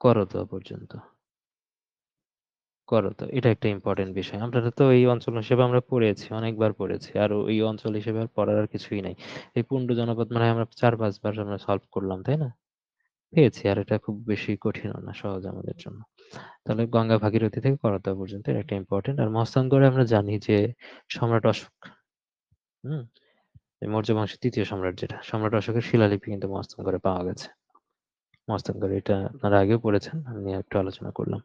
করতোয়া পর্যন্ত। করতো। এটা একটা ইম্পোর্টেন্ট বিষয়। আমরা তো এই অঞ্চল হিসেবে আমরা পড়েছি, অনেকবার পড়েছি। আর ওই অঞ্চল হিসেবে আর পড়ার আর কিছুই নাই। এই পুন্ড জনপদ মনে হয় আমরা ৪-৫ বার আমরা সলভ করলাম, তাই না? পেয়েছি। আর এটা খুব বেশি কঠিনও না, সহজ আমাদের জন্য। তাহলে গঙ্গা ভাগীরথী থেকে করতোয়া পর্যন্ত এটা একটা ইম্পোর্টেন্ট। আর মহাস্থানগড়ে আমরা জানি যে সম্রাট অশোক, হুম? এই মৌর্য বংশের ৩য় সম্রাট যেটা, সম্রাট অশোকের শিলালিপি কিন্তু মহাস্থানগড়ে পাওয়া গেছে। মহাস্থানগড়ে এটা আপনারা আগেও পড়েছেন। আমি নিয়ে একটু আলোচনা করলাম।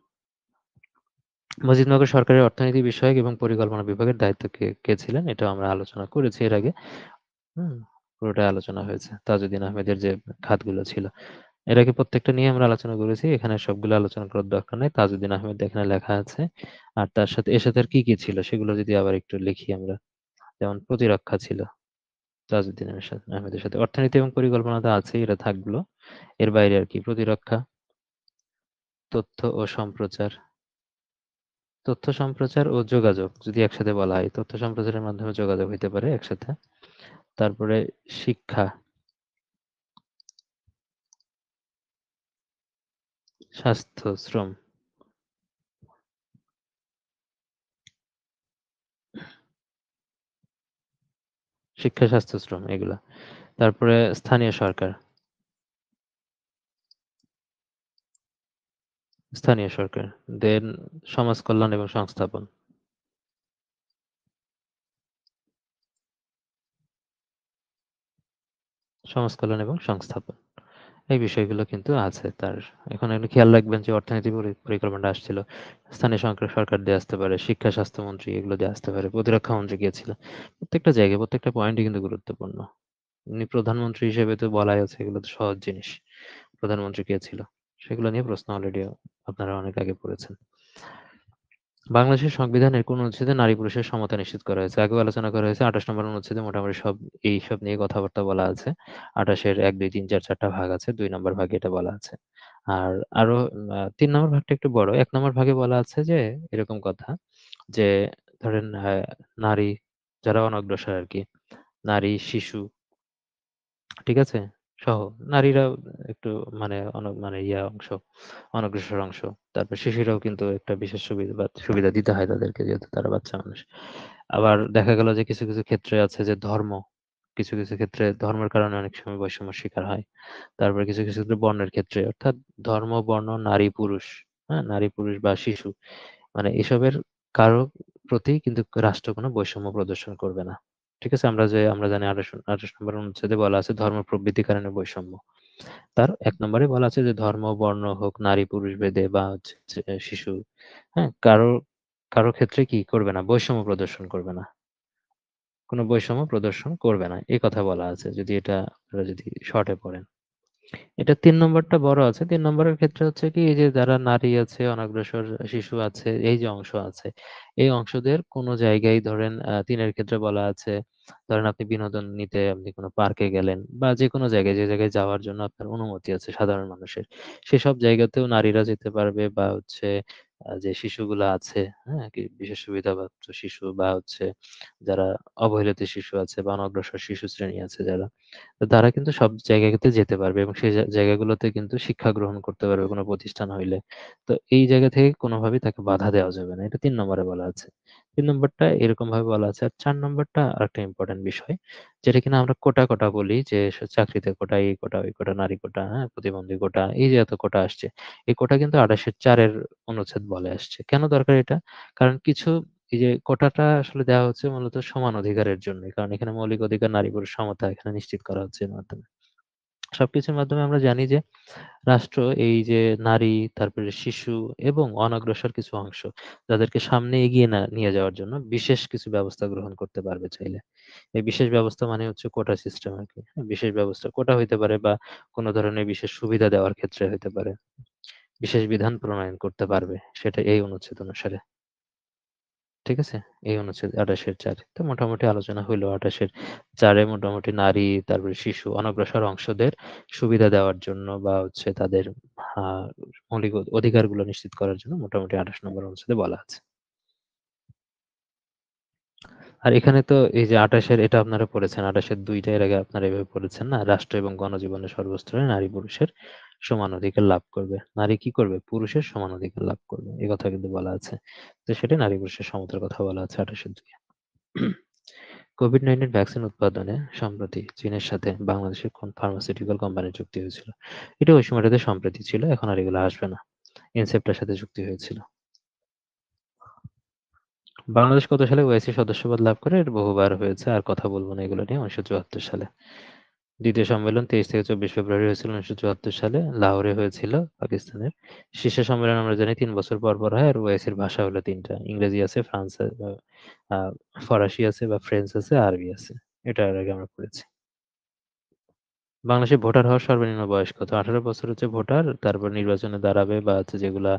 মুজিবনগর সরকারের অর্থনীতি বিষয়ক এবং পরিকল্পনা বিভাগের দায়িত্ব কে ছিলেন? এটাও আমরা আলোচনা করেছি এর আগে। হুম? পুরোটাই আলোচনা হয়েছে। তাজউদ্দিন আহমেদের যে খাতগুলো ছিল। এর আগে প্রত্যেকটা নিয়ে আমরা আলোচনা করেছি। এখানে সবগুলো আলোচনা করার দরকার নাই। তাজউদ্দিন আহমেদ এখানে লেখা আছে। আর তার সাথে এর সাথে আর কি ছিল সেগুলো যদি আবার একটু লিখি আমরা। যেমন প্রতিরক্ষা ছিল তাজউদ্দিন আহমেদের সাথে। অর্থনীতি এবং পরিকল্পনা তো আছেই, এটা থাকলো। এর বাইরে আর কি? প্রতিরক্ষা, তথ্য ও সম্প্রচার, তথ্য সম্প্রচার ও যোগাযোগ যদি একসাথে বলা হয়, তথ্য সম্প্রচারের মাধ্যমে যোগাযোগ হইতে পারে একসাথে। তারপরে শিক্ষা, স্বাস্থ্য, শ্রম, শিক্ষা, স্বাস্থ্য, শ্রম এগুলা। তারপরে স্থানীয় সরকার, স্থানীয় সরকার। দেন সমাজ কল্যাণ এবং সংস্থাপন, সমাজ কল্যাণ এবং সংস্থাপন। এই বিষয়গুলো কিন্তু আছে তার। এখন একটু খেয়াল রাখবেন যে অর্থনীতি পরিকল্পনাটা আসছিল স্থানীয় সরকার সরকার দিয়ে আসতে পারে, শিক্ষা স্বাস্থ্যমন্ত্রী এগুলো দিয়ে আসতে পারে, প্রতিরক্ষা মন্ত্রী কে ছিল। প্রত্যেকটা জায়গায় প্রত্যেকটা পয়েন্টই কিন্তু গুরুত্বপূর্ণ। এমনি প্রধানমন্ত্রী হিসেবে তো বলাই আছে, এগুলো তো সহজ জিনিস। প্রধানমন্ত্রী কে ছিল? সেগুলো নিয়ে প্রশ্ন অলরেডি আপনারা অনেক আগে পড়েছেন। বাংলাদেশের সংবিধানের কোন অনুচ্ছেদে নারী-পুরুষের সমতা নিশ্চিত করা হয়েছে? আগেও আলোচনা করা হয়েছে। ২৮ নম্বর অনুচ্ছেদে মোটামুটি এইসব নিয়ে কথাবার্তা বলা আছে। ২৮ এর ১, ২, ৩, ৪, ৪ টা ভাগ আছে। ২ নম্বর ভাগে এটা বলা আছে। আর আরো ৩ নম্বর ভাগটা একটু বড়। ১ নম্বর ভাগে বলা আছে যে এরকম কথা যে ধরেন নারী যারা অনগ্রসর আরকি, নারী, শিশু, ঠিক আছে? সহ নারীরাও একটু মানে মানে অংশ, অনগ্রসর অংশ। তারপর শিশুরাও কিন্তু একটা বিশেষ সুবিধা দিতে হয় তাদেরকে, যেহেতু তারা বাচ্চা মানুষ। আবার দেখা গেল যে কিছু ক্ষেত্রে আছে যে কিছু ক্ষেত্রে ধর্মের কারণে অনেক সময় বৈষম্যের শিকার হয়। তারপরে কিছু ক্ষেত্রে বর্ণের ক্ষেত্রে, অর্থাৎ ধর্ম, বর্ণ, নারী, পুরুষ, হ্যাঁ? নারী, পুরুষ বা শিশু, মানে এসবের কারো প্রতি কিন্তু রাষ্ট্র কোনো বৈষম্য প্রদর্শন করবে না। ঠিক আছে? আমরা জানি ২৮ নম্বর অনুচ্ছেদে বলা আছে ধর্ম প্রভৃতির কারণে বৈষম্য। তার ১ নম্বরে বলা আছে যে ধর্ম, বর্ণ হোক, নারী পুরুষ ভেদে বা হচ্ছে যে শিশু, হ্যাঁ? কারো ক্ষেত্রে কি করবে না? বৈষম্য প্রদর্শন করবে না। কোন বৈষম্য প্রদর্শন করবে না। এ কথা বলা আছে। যদি এটা আপনারা যদি শর্টে পড়েন। এটা ৩ নম্বরটা বড় আছে। ৩ নম্বরের ক্ষেত্রে হচ্ছে কি, এই যে যারা নারী আছে, অনগ্রসর শিশু আছে, এই যে অংশ আছে, এই অংশদের কোন জায়গায় ধরেন ৩ এর ক্ষেত্রে বলা আছে, ধরেন আপনি বিনোদন নিতে আপনি কোন পার্কে গেলেন বা যেকোনো জায়গায়, যে জায়গায় যাওয়ার জন্য আপনার অনুমতি আছে সাধারণ মানুষের। সেসব জায়গাতেও নারীরা যেতে পারবে বা হচ্ছে যে শিশুগুলা আছে, হ্যাঁ? বিশেষ সুবিধাপ্রাপ্ত শিশু বা হচ্ছে যারা অবহেলিত শিশু আছে বা অনগ্রসর শিশু শ্রেণী আছে যারা, তো তারা কিন্তু সব জায়গাতে যেতে পারবে এবং সেই জায়গাগুলোতে কিন্তু শিক্ষা গ্রহণ করতে পারবে কোনো প্রতিষ্ঠান হইলে। তো এই জায়গা থেকে কোনোভাবেই তাকে বাধা দেওয়া যাবে না। এটা ৩ নম্বরে বলা আছে। ৩ নম্বরটা এরকমভাবে বলা আছে। আর ৪ নম্বরটা আরেকটা ইম্পোর্টেন্ট বিষয়। যেটা কিনা আমরা কোটা বলি যে চাকরিতে কোটা, এই কোটা, ওই কোটা, নারী কোটা, হ্যাঁ? প্রতিবন্ধী কোটা, এই যে এত কোটা আসছে। এই কোটা কিন্তু ২৮ এর ৪ এর অনুচ্ছেদ বলে আসছে। কেন দরকার এটা? কারণ কিছু এই যে কোটাটা আসলে দেওয়া হচ্ছে মূলত সমান অধিকারের জন্যই। কারণ এখানে মৌলিক অধিকার নারী-পুরুষ সমতা এখানে নিশ্চিত করা হচ্ছে এর মাধ্যমে। সবকিছুর মাধ্যমে আমরা জানি যে রাষ্ট্র এই যে নারী, তারপরে শিশু এবং অনগ্রসর কিছু অংশ যাদেরকে সামনে এগিয়ে নিয়ে যাওয়ার জন্য বিশেষ কিছু ব্যবস্থা গ্রহণ করতে পারবে চাইলে। এই বিশেষ ব্যবস্থা মানে হচ্ছে কোটা সিস্টেম আরকি। বিশেষ ব্যবস্থা কোটা হইতে পারে বা কোন ধরনের বিশেষ সুবিধা দেওয়ার ক্ষেত্রে হইতে পারে। বিশেষ বিধান প্রণয়ন করতে পারবে। সেটা এই অনুচ্ছেদ অনুসারে। ঠিক আছে? এই অনুচ্ছেদ ২৮ এর ৪ তো মোটামুটি আলোচনা হইলো ২৮ এর ৪ এ মোটামুটি নারী, তারপরে শিশু, অনগ্রসর অংশদের সুবিধা দেওয়ার জন্য বা হচ্ছে তাদের আ মৌলিক অধিকারগুলো নিশ্চিত করার জন্য মোটামুটি ২৮ নম্বর অনুচ্ছেদে বলা আছে। আর এখানে তো এই যে ২৮ এর এটা আপনারা পড়েছেন। ২৮ এর ২ টা এর আগে আপনারা এভাবে পড়েছেন না? রাষ্ট্র এবং গণজীবনের সর্বস্তরে নারী পুরুষের সমান অধিকার লাভ করবে। নারী কি করবে? পুরুষের সমান অধিকার লাভ করবে। এ কথা কিন্তু বলা আছে। তো সেটাই নারী পুরুষের সমতার কথা বলা আছে ২৮ এর ২ এ। কোভিড-১৯ ভ্যাকসিন উৎপাদনে সম্প্রতি চীনের সাথে বাংলাদেশের কোন ফার্মাসিউটিক্যাল কোম্পানির চুক্তি হয়েছিল? এটা ওই সময়টাতে সম্প্রতি ছিল। এখন আর এগুলো আসবে না। ইনসেপ্টার সাথে চুক্তি হয়েছিল। বাংলাদেশ কত সালে ওআইসি সদস্যপদ লাভ করে? এটা বহুবার হয়েছে। আর কথা বলব না এগুলো নিয়ে। ১৯৭৪ সালে। দ্বিতীয় সম্মেলন ২৩ থেকে ২৪ ফেব্রুয়ারি হয়েছিল ১৯৭৪ সালে। লাহোরে হয়েছিল পাকিস্তানের। শীর্ষ সম্মেলন আমরা জানি ৩ বছর পর, পর হয়। আর ওআইসির ভাষা হলো ৩ টা। ইংরেজি আছে, আ ফরাসি আছে বা ফ্রেঞ্চ আছে, আরবি আছে। এটা এর আগে আমরা পড়েছি। বাংলাদেশে ভোটার হওয়ার সর্বনিম্ন বয়স কত? ১৮ বছর হচ্ছে ভোটার। তারপর নির্বাচনে দাঁড়াবে বা হচ্ছে যেগুলা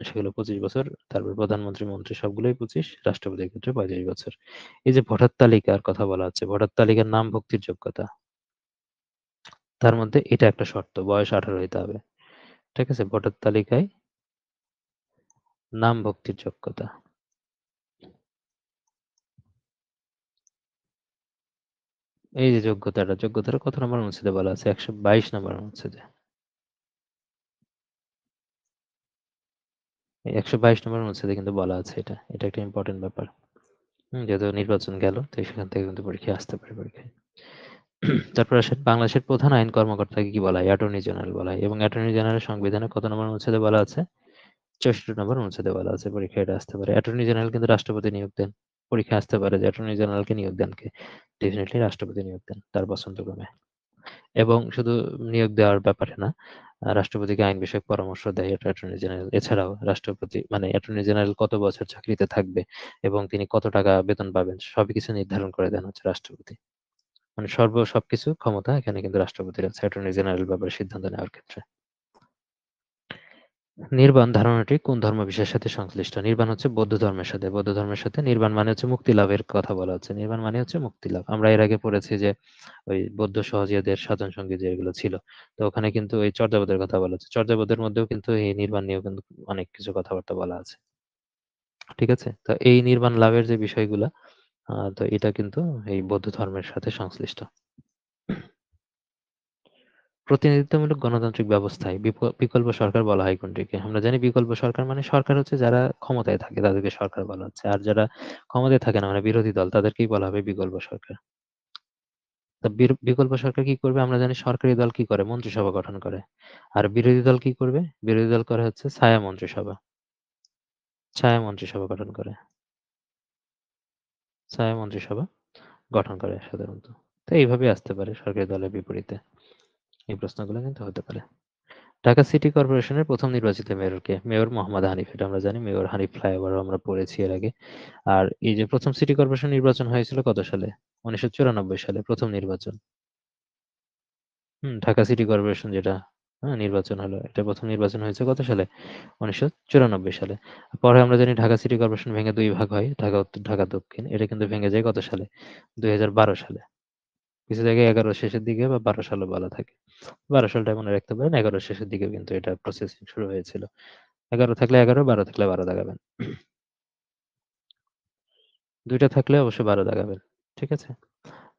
সেগুলো ২৫ বছর। তারপর প্রধানমন্ত্রী, মন্ত্রী সবগুলোই ২৫, রাষ্ট্রপতির ক্ষেত্রে ৩৫ বছর। এই যে ভোটার তালিকার কথা বলা হচ্ছে, ভোটার তালিকার নাম ভুক্তির যোগ্যতা। তার মধ্যে এটা একটা শর্ত, বয়স ১৮ হইতে হবে। ঠিক আছে? ভোটার তালিকায় নাম ভুক্তির যোগ্যতা। এই যে যোগ্যতাটা কত নম্বর অনুচ্ছেদে বলা আছে? ১২২ নম্বর অনুচ্ছেদে। এই ১২২ নম্বর অনুচ্ছেদে কিন্তু বলা আছে এটা। এটা একটা ইম্পোর্টেন্ট ব্যাপার। যেহেতু নির্বাচন গেল, তো সেখান থেকে কিন্তু পরীক্ষায় আসতে পারে পরীক্ষায়। তারপর আসেন বাংলাদেশের প্রধান আইন কর্মকর্তাকে কি বলা হয়? অ্যাটর্নি জেনারেল বলা হয়। এবং অ্যাটর্নি জেনারেল সংবিধানের কত নম্বর অনুচ্ছেদে বলা আছে? ৬৪ নম্বর অনুচ্ছেদে বলা আছে পরীক্ষায় এটা আসতে পারে। অ্যাটর্নি জেনারেল কিন্তু রাষ্ট্রপতি নিয়োগ দেন। পরীক্ষায় আসতে পারে যে অ্যাটর্নি জেনারেলকে নিয়োগ দেন কে? ডেফিনিটলি রাষ্ট্রপতি নিয়োগ দেন তার পছন্দক্রমে। এবং শুধু নিয়োগ দেওয়ার ব্যাপারে না, রাষ্ট্রপতিকে আইন বিষয়ক পরামর্শ দেয় এটা অ্যাটর্নি জেনারেল। এছাড়াও রাষ্ট্রপতি মানে অ্যাটর্নি জেনারেল কত বছর চাকরিতে থাকবে এবং তিনি কত টাকা বেতন পাবেন সবই কিছু নির্ধারণ করে দেন হচ্ছে রাষ্ট্রপতি। মানে সবকিছু ক্ষমতা এখানে কিন্তু রাষ্ট্রপতির আছে অ্যাটর্নি জেনারেল ব্যাপারে সিদ্ধান্ত নেওয়ার ক্ষেত্রে। নির্বাণ ধারণাটি কোন ধর্মবিশ্বাসের সাথে সংশ্লিষ্ট? নির্বাণ হচ্ছে বৌদ্ধ ধর্মের সাথে। বৌদ্ধ ধর্মের সাথে নির্বাণ মানে হচ্ছে মুক্তি লাভের কথা বলা হচ্ছে। নির্বাণ মানে হচ্ছে মুক্তি লাভ। আমরা এর আগে পড়েছি যে ওই বৌদ্ধ সহজিয়াদের সাধন সঙ্গী যেগুলো ছিল। তো ওখানে কিন্তু এই চর্যাপদের কথা বলা হচ্ছে। চর্যাপদের মধ্যেও কিন্তু এই নির্বাণ নিয়েও কিন্তু অনেক কিছু কথাবার্তা বলা আছে। ঠিক আছে? তো এই নির্বাণ লাভের যে বিষয়গুলা তো এটা কিন্তু এই বৌদ্ধ ধর্মের সাথে সংশ্লিষ্ট। প্রতিনিধিত্বমূলক গণতান্ত্রিক ব্যবস্থায় বিকল্প সরকার বলা হয় কোনটিকে? আমরা জানি বিকল্প সরকার মানে সরকার হচ্ছে যারা ক্ষমতায় থাকে তাদেরকে সরকার বলা হচ্ছে। আর যারা ক্ষমতায় থাকে না মানে বিরোধী দল তাদেরকেই বলা হবে বিকল্প সরকার। তো বিকল্প সরকার কি করবে? আমরা জানি সরকারি দল কি করে? মন্ত্রিসভা গঠন করে। আর বিরোধী দল কি করবে? বিরোধী দল করে হচ্ছে ছায়া মন্ত্রিসভা। ছায়া মন্ত্রিসভা গঠন করে। ছায়া মন্ত্রিসভা গঠন করে সাধারণত। তো এইভাবেই আসতে পারে সরকারি দলের বিপরীতে। এই প্রশ্নগুলো কিন্তু হতে পারে। ঢাকা সিটি কর্পোরেশনের ১ম নির্বাচিত mayor K? Mayor Mohammad Hanif. এটা আমরা জানি। মেয়র হানিফ ফ্লাইওভারও আমরা পড়েছি এর আগে। আর এই যে ১ম সিটি কর্পোরেশন নির্বাচন হয়েছিল কত সালে? ১৯৯৪ সালে ১ম নির্বাচন। ঢাকা সিটি কর্পোরেশন যেটা নির্বাচন হলো। এটা ১ম নির্বাচন হয়েছে কত সালে? ১৯৯৪ সালে। পরে আমরা জানি ঢাকা সিটি কর্পোরেশন ভেঙে ২ ভাগ হয়। ঢাকা উত্তর, ঢাকা দক্ষিণ। এটা কিন্তু ভেঙে যায় কত সালে? ২০১২ সালে। কিছু জায়গায় ১১ শেষের দিকে বা ১২ সালও বলা থাকে। ১২ সালটা মনে রাখতে পারেন। ১১ শেষের দিকেও কিন্তু এটা প্রসেসিং শুরু হয়েছিল। ১১ থাকলে ১১, ১২ থাকলে ১২ দাগাবেন। ২ টা থাকলে অবশ্যই ১২ দাগাবেন। ঠিক আছে?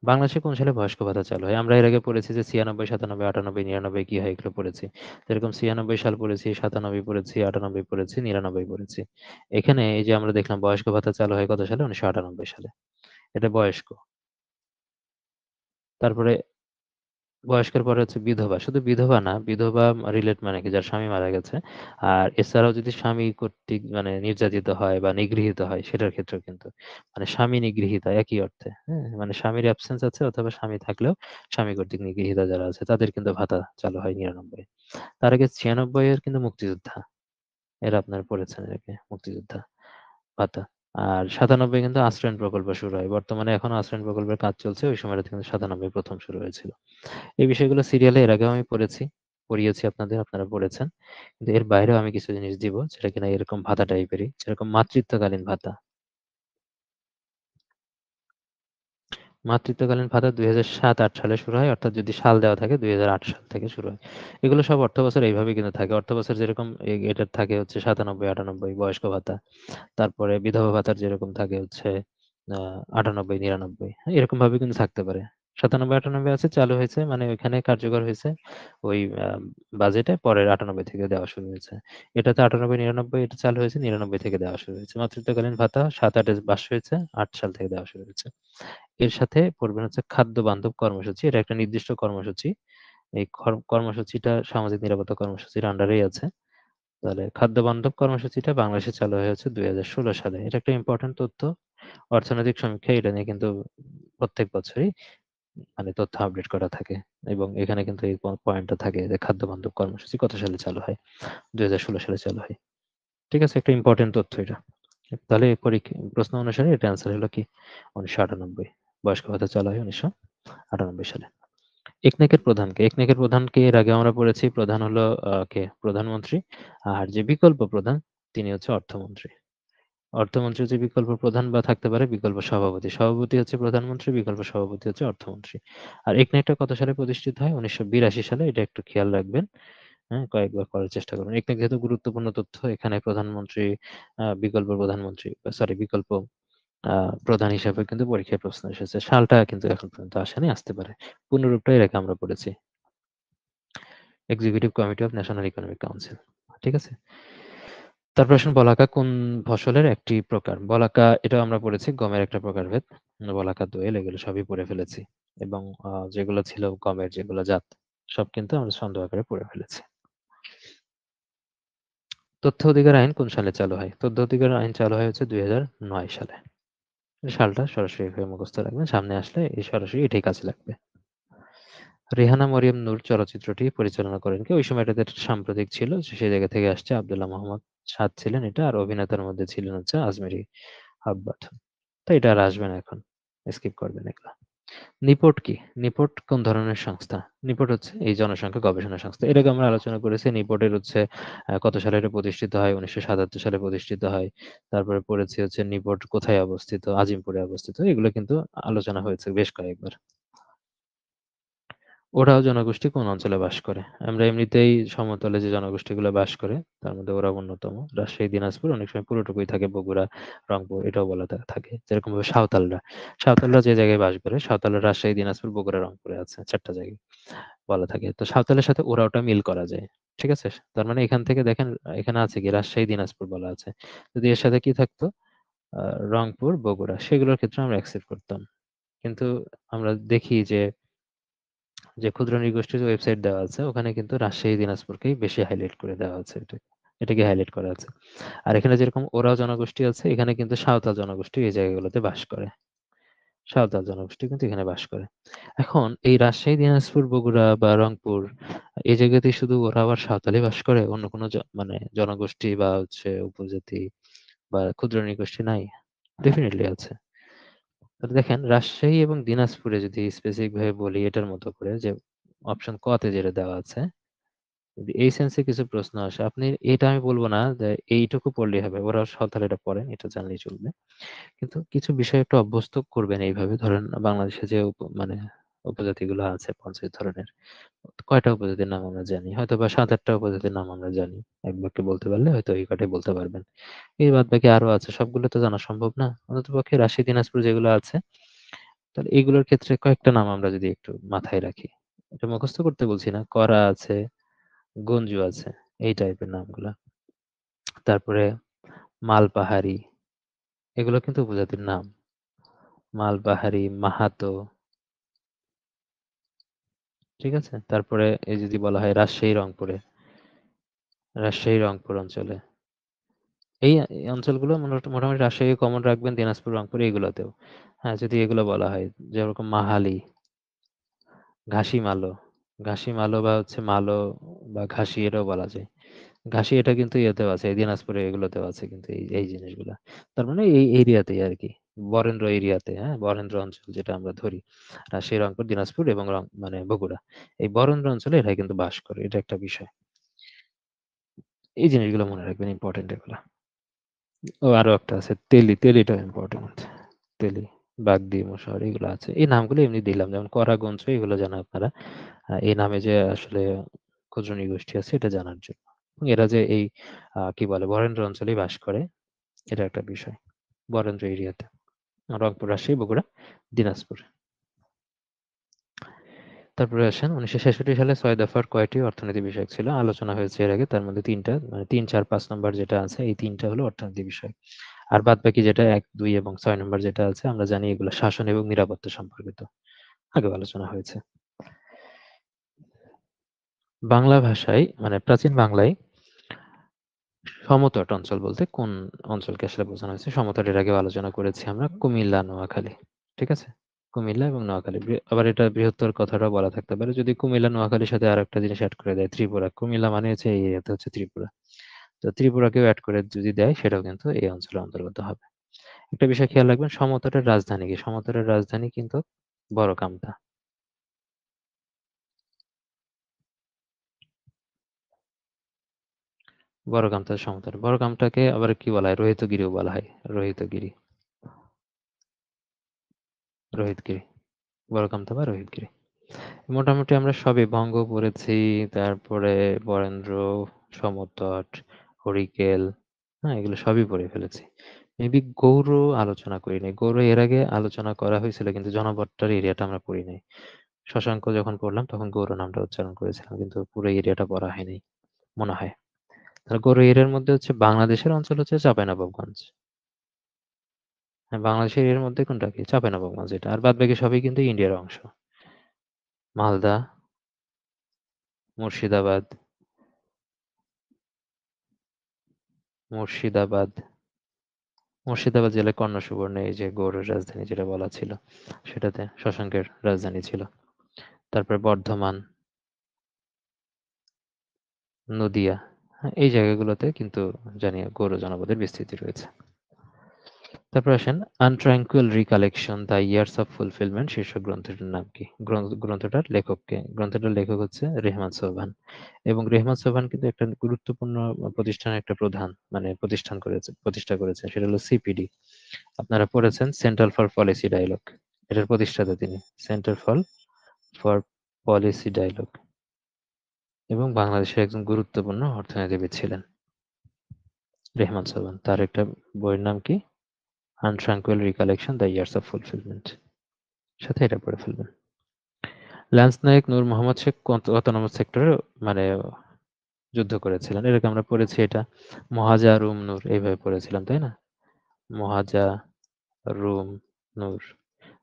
বাংলাদেশে কোন সালে বয়স্ক ভাতা চালু হয়? আমরা এর আগে পড়েছি যে ৯৬, ৯৭, ৯৮, ৯৯ কি হয় এগুলো পড়েছি। যেরকম ৯৬ সাল পড়েছি, ৯৭ পড়েছি, ৯৮ পড়েছি, ৯৯ পড়েছি। এখানে এই যে আমরা দেখলাম বয়স্ক ভাতা চালু হয় কত সালে? ১৯৯৮ সালে। এটা বয়স্ক। তারপরে বয়স্কের পরে হচ্ছে বিধবা। শুধু বিধবা না, বিধবা রিলেট মানে কি যার স্বামী মারা গেছে। আর এছাড়াও যদি স্বামী কর্তৃক মানে নির্যাতিত হয় বা নিগৃহীত হয় সেটার ক্ষেত্রেও কিন্তু মানে স্বামী নিগৃহীতা একই অর্থে। হ্যাঁ? মানে স্বামীর অ্যাবসেন্স আছে অথবা স্বামী থাকলেও স্বামী কর্তৃক নিগৃহীতা যারা আছে তাদের কিন্তু ভাতা চালু হয় ৯৯। তার আগে ৯৬ এর কিন্তু মুক্তিযোদ্ধা। এরা আপনারা পড়েছেন এর আগে মুক্তিযোদ্ধা ভাতা। আর ৯৭ কিন্তু আশ্রয়ণ প্রকল্প শুরু হয়। বর্তমানে এখনো আশ্রয়ণ প্রকল্পের কাজ চলছে। ওই সময়টাতে কিন্তু ৯৭ ১ম শুরু হয়েছিল। এই বিষয়গুলো সিরিয়ালে এর আগেও আমি পড়েছি। পড়িয়েছি আপনাদের, আপনারা পড়েছেন। কিন্তু এর বাইরেও আমি কিছু জিনিস দিব যেটা কিনা এরকম ভাতা টাইপেরই, যেরকম মাতৃত্বকালীন ভাতা। মাতৃত্বকালীন ভাতা ২০০৭-৮ সালে শুরু হয়। অর্থাৎ যদি সাল দেওয়া থাকে ২০০৮ সাল থেকে শুরু হয়। এগুলো সব অর্থবছর এইভাবেই কিন্তু থাকে। অর্থবছর যেরকম এটার থাকে হচ্ছে ৯৭, ৯৮ বয়স্ক ভাতা। তারপরে বিধবা ভাতার যেরকম থাকে হচ্ছে আ ৯৮, ৯৯, হ্যাঁ? এরকমভাবে কিন্তু থাকতে পারে। ৯৭, ৯৮ আছে, চালু হয়েছে মানে ওইখানে কার্যকর হয়েছে ওই বাজেটে, পরের ৯৮ থেকে দেওয়া শুরু হয়েছে। এটাতে ৯৮, ৯৯ এটা চালু হয়েছে, ৯৯ থেকে দেওয়া শুরু হয়েছে। মাতৃত্বকালীন ভাতা ৭-৮ এ পাস হয়েছে, ৮ সাল থেকে দেওয়া শুরু হয়েছে। এর সাথে পড়বেন হচ্ছে খাদ্য বান্ধব কর্মসূচি। এটা একটা নির্দিষ্ট কর্মসূচি। এই কর্মসূচিটা সামাজিক নিরাপত্তা কর্মসূচির আন্ডারেই আছে। তাহলে খাদ্য বান্ধব কর্মসূচিটা বাংলাদেশে চালু হয়েছে ২০১৬ সালে। এটা একটা ইম্পোর্টেন্ট তথ্য। অর্থনৈতিক সমীক্ষায় এটা নিয়ে কিন্তু প্রত্যেক বছরই মানে তথ্য আপডেট করা থাকে এবং এখানে কিন্তু এই পয়েন্টটা থাকে যে খাদ্য বান্ধব কর্মসূচি কত সালে চালু হয়? ২০১৬ সালে চালু হয়। ঠিক আছে? একটা ইম্পোর্টেন্ট তথ্য এটা। তাহলে প্রশ্ন অনুসারে এটার অ্যান্সার হলো কি? ১৯৯৮। বয়স্ক ভাতা চালু হয় ১৯৯৮ সালে। একনেকের প্রধান কে? একনেকের প্রধানকে এর আগে আমরা পড়েছি। প্রধান হলো কে? প্রধানমন্ত্রী। আর যে বিকল্প প্রধান তিনি হচ্ছে অর্থমন্ত্রী। অর্থমন্ত্রীর যে বিকল্প প্রধান বা থাকতে পারে বিকল্প সভাপতি। সভাপতি হচ্ছে প্রধানমন্ত্রী, বিকল্প সভাপতি হচ্ছে অর্থমন্ত্রী। আর একনেকটা কত সালে প্রতিষ্ঠিত হয়? ১৯৮২ সালে। এটা একটু খেয়াল রাখবেন। হ্যাঁ? কয়েকবার করার চেষ্টা করবেন। একনেক যেহেতু গুরুত্বপূর্ণ তথ্য, এখানে প্রধানমন্ত্রী, বিকল্প প্রধানমন্ত্রী, সরি বিকল্প আ প্রধান হিসাবে কিন্তু পরীক্ষায় প্রশ্ন এসেছে। সালটা কিন্তু এখন পর্যন্ত আসেনি, আসতে পারে। পূর্ণরূপটা এর আগে আমরা পড়েছি। Executive committee of national economic council. ঠিক আছে? তারপর আসুন বলাকা কোন ফসলের একটি প্রকার? বলাকা এটাও আমরা পড়েছি, গমের একটা প্রকারভেদ। বলাকা, দোয়েল এগুলো সবই পড়ে ফেলেছি। এবং যেগুলো ছিল গমের যেগুলো জাত সব কিন্তু আমরা ছন্দ আকারে পড়ে ফেলেছি। তথ্য অধিকার আইন কোন সালে চালু হয়? তথ্য অধিকার আইন চালু হয় হচ্ছে ২০০৯ সালে। এই সালটা সরাসরি এভাবে মুখস্থ রাখবেন। সামনে আসলে এই সরাসরি এটাই কাজে লাগবে। রেহানা মরিয়ম নূর চলচ্চিত্রটি পরিচালনা করেন কে? ওই সময় এটাতে সাম্প্রতিক ছিল। সেই জায়গা থেকে আসছে। আব্দুল্লাহ মোহাম্মদ সাদ ছিলেন এটা। আর অভিনেতার মধ্যে ছিলেন হচ্ছে আজমেরী হাব্বাট। তো এটা আর আসবে না এখন। স্কিপ করবেন এগুলা। নিপোর্ট কি? নিপোর্ট কোন ধরনের সংস্থা? নিপোর্ট হচ্ছে এই জনসংখ্যা গবেষণা সংস্থা। এর আগে আমরা আলোচনা করেছি নিপোর্টের হচ্ছে কত সালে এটা প্রতিষ্ঠিত হয়? ১৯৭৭ সালে প্রতিষ্ঠিত হয়। তারপরে পড়েছি হচ্ছে নিপোর্ট কোথায় অবস্থিত? আজিমপুরে অবস্থিত। এগুলো কিন্তু আলোচনা হয়েছে বেশ কয়েকবার। ওরাও জনগোষ্ঠী কোন অঞ্চলে বাস করে? আমরা এমনিতেই সমতলে যে জনগোষ্ঠীগুলো বাস করে তার মধ্যে ওরাও অন্যতম। রাজশাহী, দিনাজপুর, অনেক সময় পুরোটুকুই থাকে, বগুড়া, রংপুর এটাও বলা থাকে। যেরকমভাবে সাঁওতালরা। সাঁওতালরা যে জায়গায় বাস করে, সাঁওতালরা রাজশাহী, দিনাজপুর, বগুড়া, রংপুরে আছে। ৪ টা জায়গায় বলা থাকে। তো সাঁওতালের সাথে ওরাওটা মিল করা যায়। ঠিক আছে? তার মানে এখান থেকে দেখেন এখানে আছে কি রাজশাহী, দিনাজপুর বলা আছে। যদি এর সাথে কি থাকতো? আ রংপুর, বগুড়া সেগুলোর ক্ষেত্রে আমরা অ্যাকসেপ্ট করতাম। কিন্তু আমরা দেখি যে ক্ষুদ্র নৃগোষ্ঠীর ওয়েবসাইট দেওয়া আছে ওখানে কিন্তু রাজশাহী, দিনাজপুরকেই বেশি হাইলাইট করে দেওয়া আছে এটাকে হাইলাইট করা আছে। আর এখানে যেরকম ওরাও জনগোষ্ঠী আছে এখানে কিন্তু সাঁওতাল জনগোষ্ঠী এই জায়গাগুলোতে বাস করে। সাঁওতাল জনগোষ্ঠী কিন্তু এখানে বাস করে। এখন এই রাজশাহী, দিনাজপুর, বগুড়া বা রংপুর এই জায়গাতেই শুধু ওরাও আর সাঁওতালই বাস করে? অন্য কোনো মানে জনগোষ্ঠী বা হচ্ছে উপজাতি বা ক্ষুদ্র নৃগোষ্ঠী নাই? ডেফিনিটলি আছে। তাহলে দেখেন রাজশাহী এবং দিনাজপুরে যদি স্পেসিফিক ভাবে বলি এটার মতো করে যে অপশন ক তে যেটা দেওয়া আছে, যদি এই সেন্সে কিছু প্রশ্ন আসে আপনি এটা আমি বলব না যে এইটুকু পড়লেই হবে। ওরা সাঁওতাল এটা পড়েন, এটা জানলেই চলবে। কিন্তু কিছু বিষয় একটু অভ্যস্ত করবেন এইভাবে। ধরেন বাংলাদেশে যে মানে উপজাতিগুলো আছে ৫০ ধরনের। কয়টা উপজাতির নাম আমরা জানি? হয়তোবা ৭-৮ টা উপজাতির নাম আমরা জানি। এক বাক্যে বলতে পারলে হয়তো এই কয়টাই বলতে পারবেন। এর বাদবাকি আরো আছে। সবগুলো তো জানা সম্ভব না। অন্ততপক্ষে রাজশাহী, দিনাজপুর যেগুলো আছে তাহলে এগুলোর ক্ষেত্রে কয়েকটা নাম আমরা যদি একটু মাথায় রাখি। এটা মুখস্থ করতে বলছি না। করা আছে, গঞ্জু আছে। এই টাইপের নামগুলা। তারপরে মালপাহাড়ি এগুলো কিন্তু উপজাতির নাম। মালপাহাড়ি, মাহাতো, ঠিক আছে? তারপরে এই যদি বলা হয় রাজশাহী রংপুর অঞ্চলে। এই অঞ্চলগুলো মোটামুটি রাজশাহী কমন রাখবেন, দিনাজপুর, রংপুর এগুলোতেও। হ্যাঁ, যদি এগুলো বলা হয় যেরকম মাহালি, ঘাসি মালো, ঘাসি মালো বা হচ্ছে মালো বা ঘাসি এটাও বলা যায়। ঘাসি এটা কিন্তু ইয়েতেও আছে, এই দিনাজপুরে এগুলোতেও আছে কিন্তু এই জিনিসগুলা। তার মানে এই এরিয়াতেই আরকি। বরেন্দ্র এরিয়াতে, হ্যাঁ? বরেন্দ্র অঞ্চল যেটা আমরা ধরি। রাজশাহী, রংপুর, দিনাজপুর এবং মানে বগুড়া। এই বরেন্দ্র অঞ্চলে এরা কিন্তু বাস করে। এটা একটা বিষয়। এই জিনিসগুলো মনে রাখবেন, ইম্পোর্টেন্ট এগুলা। ও আরো একটা আছে তেলি, তেলিটাও ইম্পোর্টেন্ট। তেলি, বাগদি, মশার এগুলো আছে। এই নামগুলো এমনি দিলাম। যেমন করাগঞ্জ এগুলো জানা আপনারা। এই নামে যে আসলে ক্ষুদ্র নৃগোষ্ঠী আছে এটা জানার জন্য। এবং এরা যে এই কি বলে বরেন্দ্র অঞ্চলেই বাস করে, এটা একটা বিষয়। বরেন্দ্র এরিয়াতে। রংপুর, রাজশাহী, বগুড়া, দিনাজপুর। তারপরে আসেন ১৯৬৬ সালে ৬ দফার কয়টি অর্থনীতি বিষয়ক ছিল? আলোচনা হয়েছে এর আগে। তার মধ্যে ৩ টা, মানে ৩, ৪, ৫ নাম্বার যেটা আছে এই ৩ টা হলো অর্থনীতি বিষয়। আর বাদবাকি যেটা ১, ২ এবং ৬ নাম্বার যেটা আছে আমরা জানি এগুলো শাসন এবং নিরাপত্তা সম্পর্কিত। আগেও আলোচনা হয়েছে। বাংলা ভাষায় মানে প্রাচীন বাংলায় সমতট অঞ্চল বলতে কোন অঞ্চলকে আসলে বোঝানো হয়েছে? সমতট এর আগেও আলোচনা করেছি আমরা। কুমিল্লা, নোয়াখালী। ঠিক আছে? কুমিল্লা এবং নোয়াখালী। আবার এটা বৃহত্তর কথাটাও বলা থাকতে পারে। যদি কুমিল্লা, নোয়াখালীর সাথে আরেকটা জিনিস এড করে দেয় ত্রিপুরা। কুমিল্লা মানে হচ্ছে এই এরিয়াতে হচ্ছে ত্রিপুরা। তো ত্রিপুরাকেও এড করে যদি দেয় সেটাও কিন্তু এই অঞ্চলের অন্তর্গত হবে। একটা বিষয় খেয়াল রাখবেন, সমতটের রাজধানী কি? সমতটের রাজধানী কিন্তু বড়কামটা। বড়কামটা সমতট। বড়কামটাকে আবার কি বলা হয়? রোহিতগিরিও বলা হয়। রোহিতগিরি, রোহিতগিরি। বড়কামটা বা রোহিতগিরি। মোটামুটি আমরা সবই ভঙ্গ পড়েছি, তারপরে বরেন্দ্র, সমতট, হরিকেল, হ্যাঁ? এগুলো সবই পড়ে ফেলেছি। মেবি গৌড় আলোচনা করি নাই। গৌড় এর আগে আলোচনা করা হয়েছিল কিন্তু জনপদটার এরিয়াটা আমরা পড়ি নাই। শশাঙ্ক যখন পড়লাম তখন গৌড় নামটা উচ্চারণ করেছিলাম কিন্তু পুরো এরিয়াটা পড়া হয়নি মনে হয়। তাহলে গৌড় এরিয়ার মধ্যে হচ্ছে বাংলাদেশের অঞ্চল হচ্ছে চাঁপাইনবাবগঞ্জ। হ্যাঁ, বাংলাদেশের এরিয়ার মধ্যে কোনটা কি? চাঁপাইনবাবগঞ্জ এটা। আর বাদ বাকি সবই কিন্তু ইন্ডিয়ার অংশ। মালদা, মুর্শিদাবাদ, মুর্শিদাবাদ, মুর্শিদাবাদ জেলায় কর্ণ সুবর্ণ এই যে গৌড়ের রাজধানী যেটা বলা ছিল সেটাতে শশাঙ্কের রাজধানী ছিল। তারপরে বর্ধমান, নদিয়া, হ্যাঁ, এই জায়গাগুলোতে কিন্তু জানি গৌড় জনপদের বিস্তৃতি রয়েছে। তারপর আসেন untranquil recollection the years of fulfilment শীর্ষক গ্রন্থটির নাম কি? গ্রন্থটার লেখককে? গ্রন্থটার লেখক হচ্ছে রেহমান সোবহান। এবং রেহমান সোবহান কিন্তু একটা গুরুত্বপূর্ণ প্রতিষ্ঠানের একটা প্রধান, মানে প্রতিষ্ঠা করেছে, সেটা হলো সিপিডি। আপনারা পড়েছেন সেন্ট্রাল ফর পলিসি ডায়ালগ, এটার প্রতিষ্ঠাতা তিনি। Centre for policy dialogue. এবং বাংলাদেশের একজন গুরুত্বপূর্ণ অর্থনীতিবিদ ছিলেন রেহমান সোবহান। তার একটা বইয়ের নাম কি? Untranquil recollection the years of fulfilment. সাথে এটা পড়ে ফেলবেন। ল্যান্স নায়েক নূর মোহাম্মদ শেখ কত নম্বর সেক্টরে মানে যুদ্ধ করেছিলেন? এরকম আমরা পড়েছি এটা। মহাজা, রুম, নূর এইভাবে পড়েছিলাম, তাই না? মহাজা, রুম, নূর।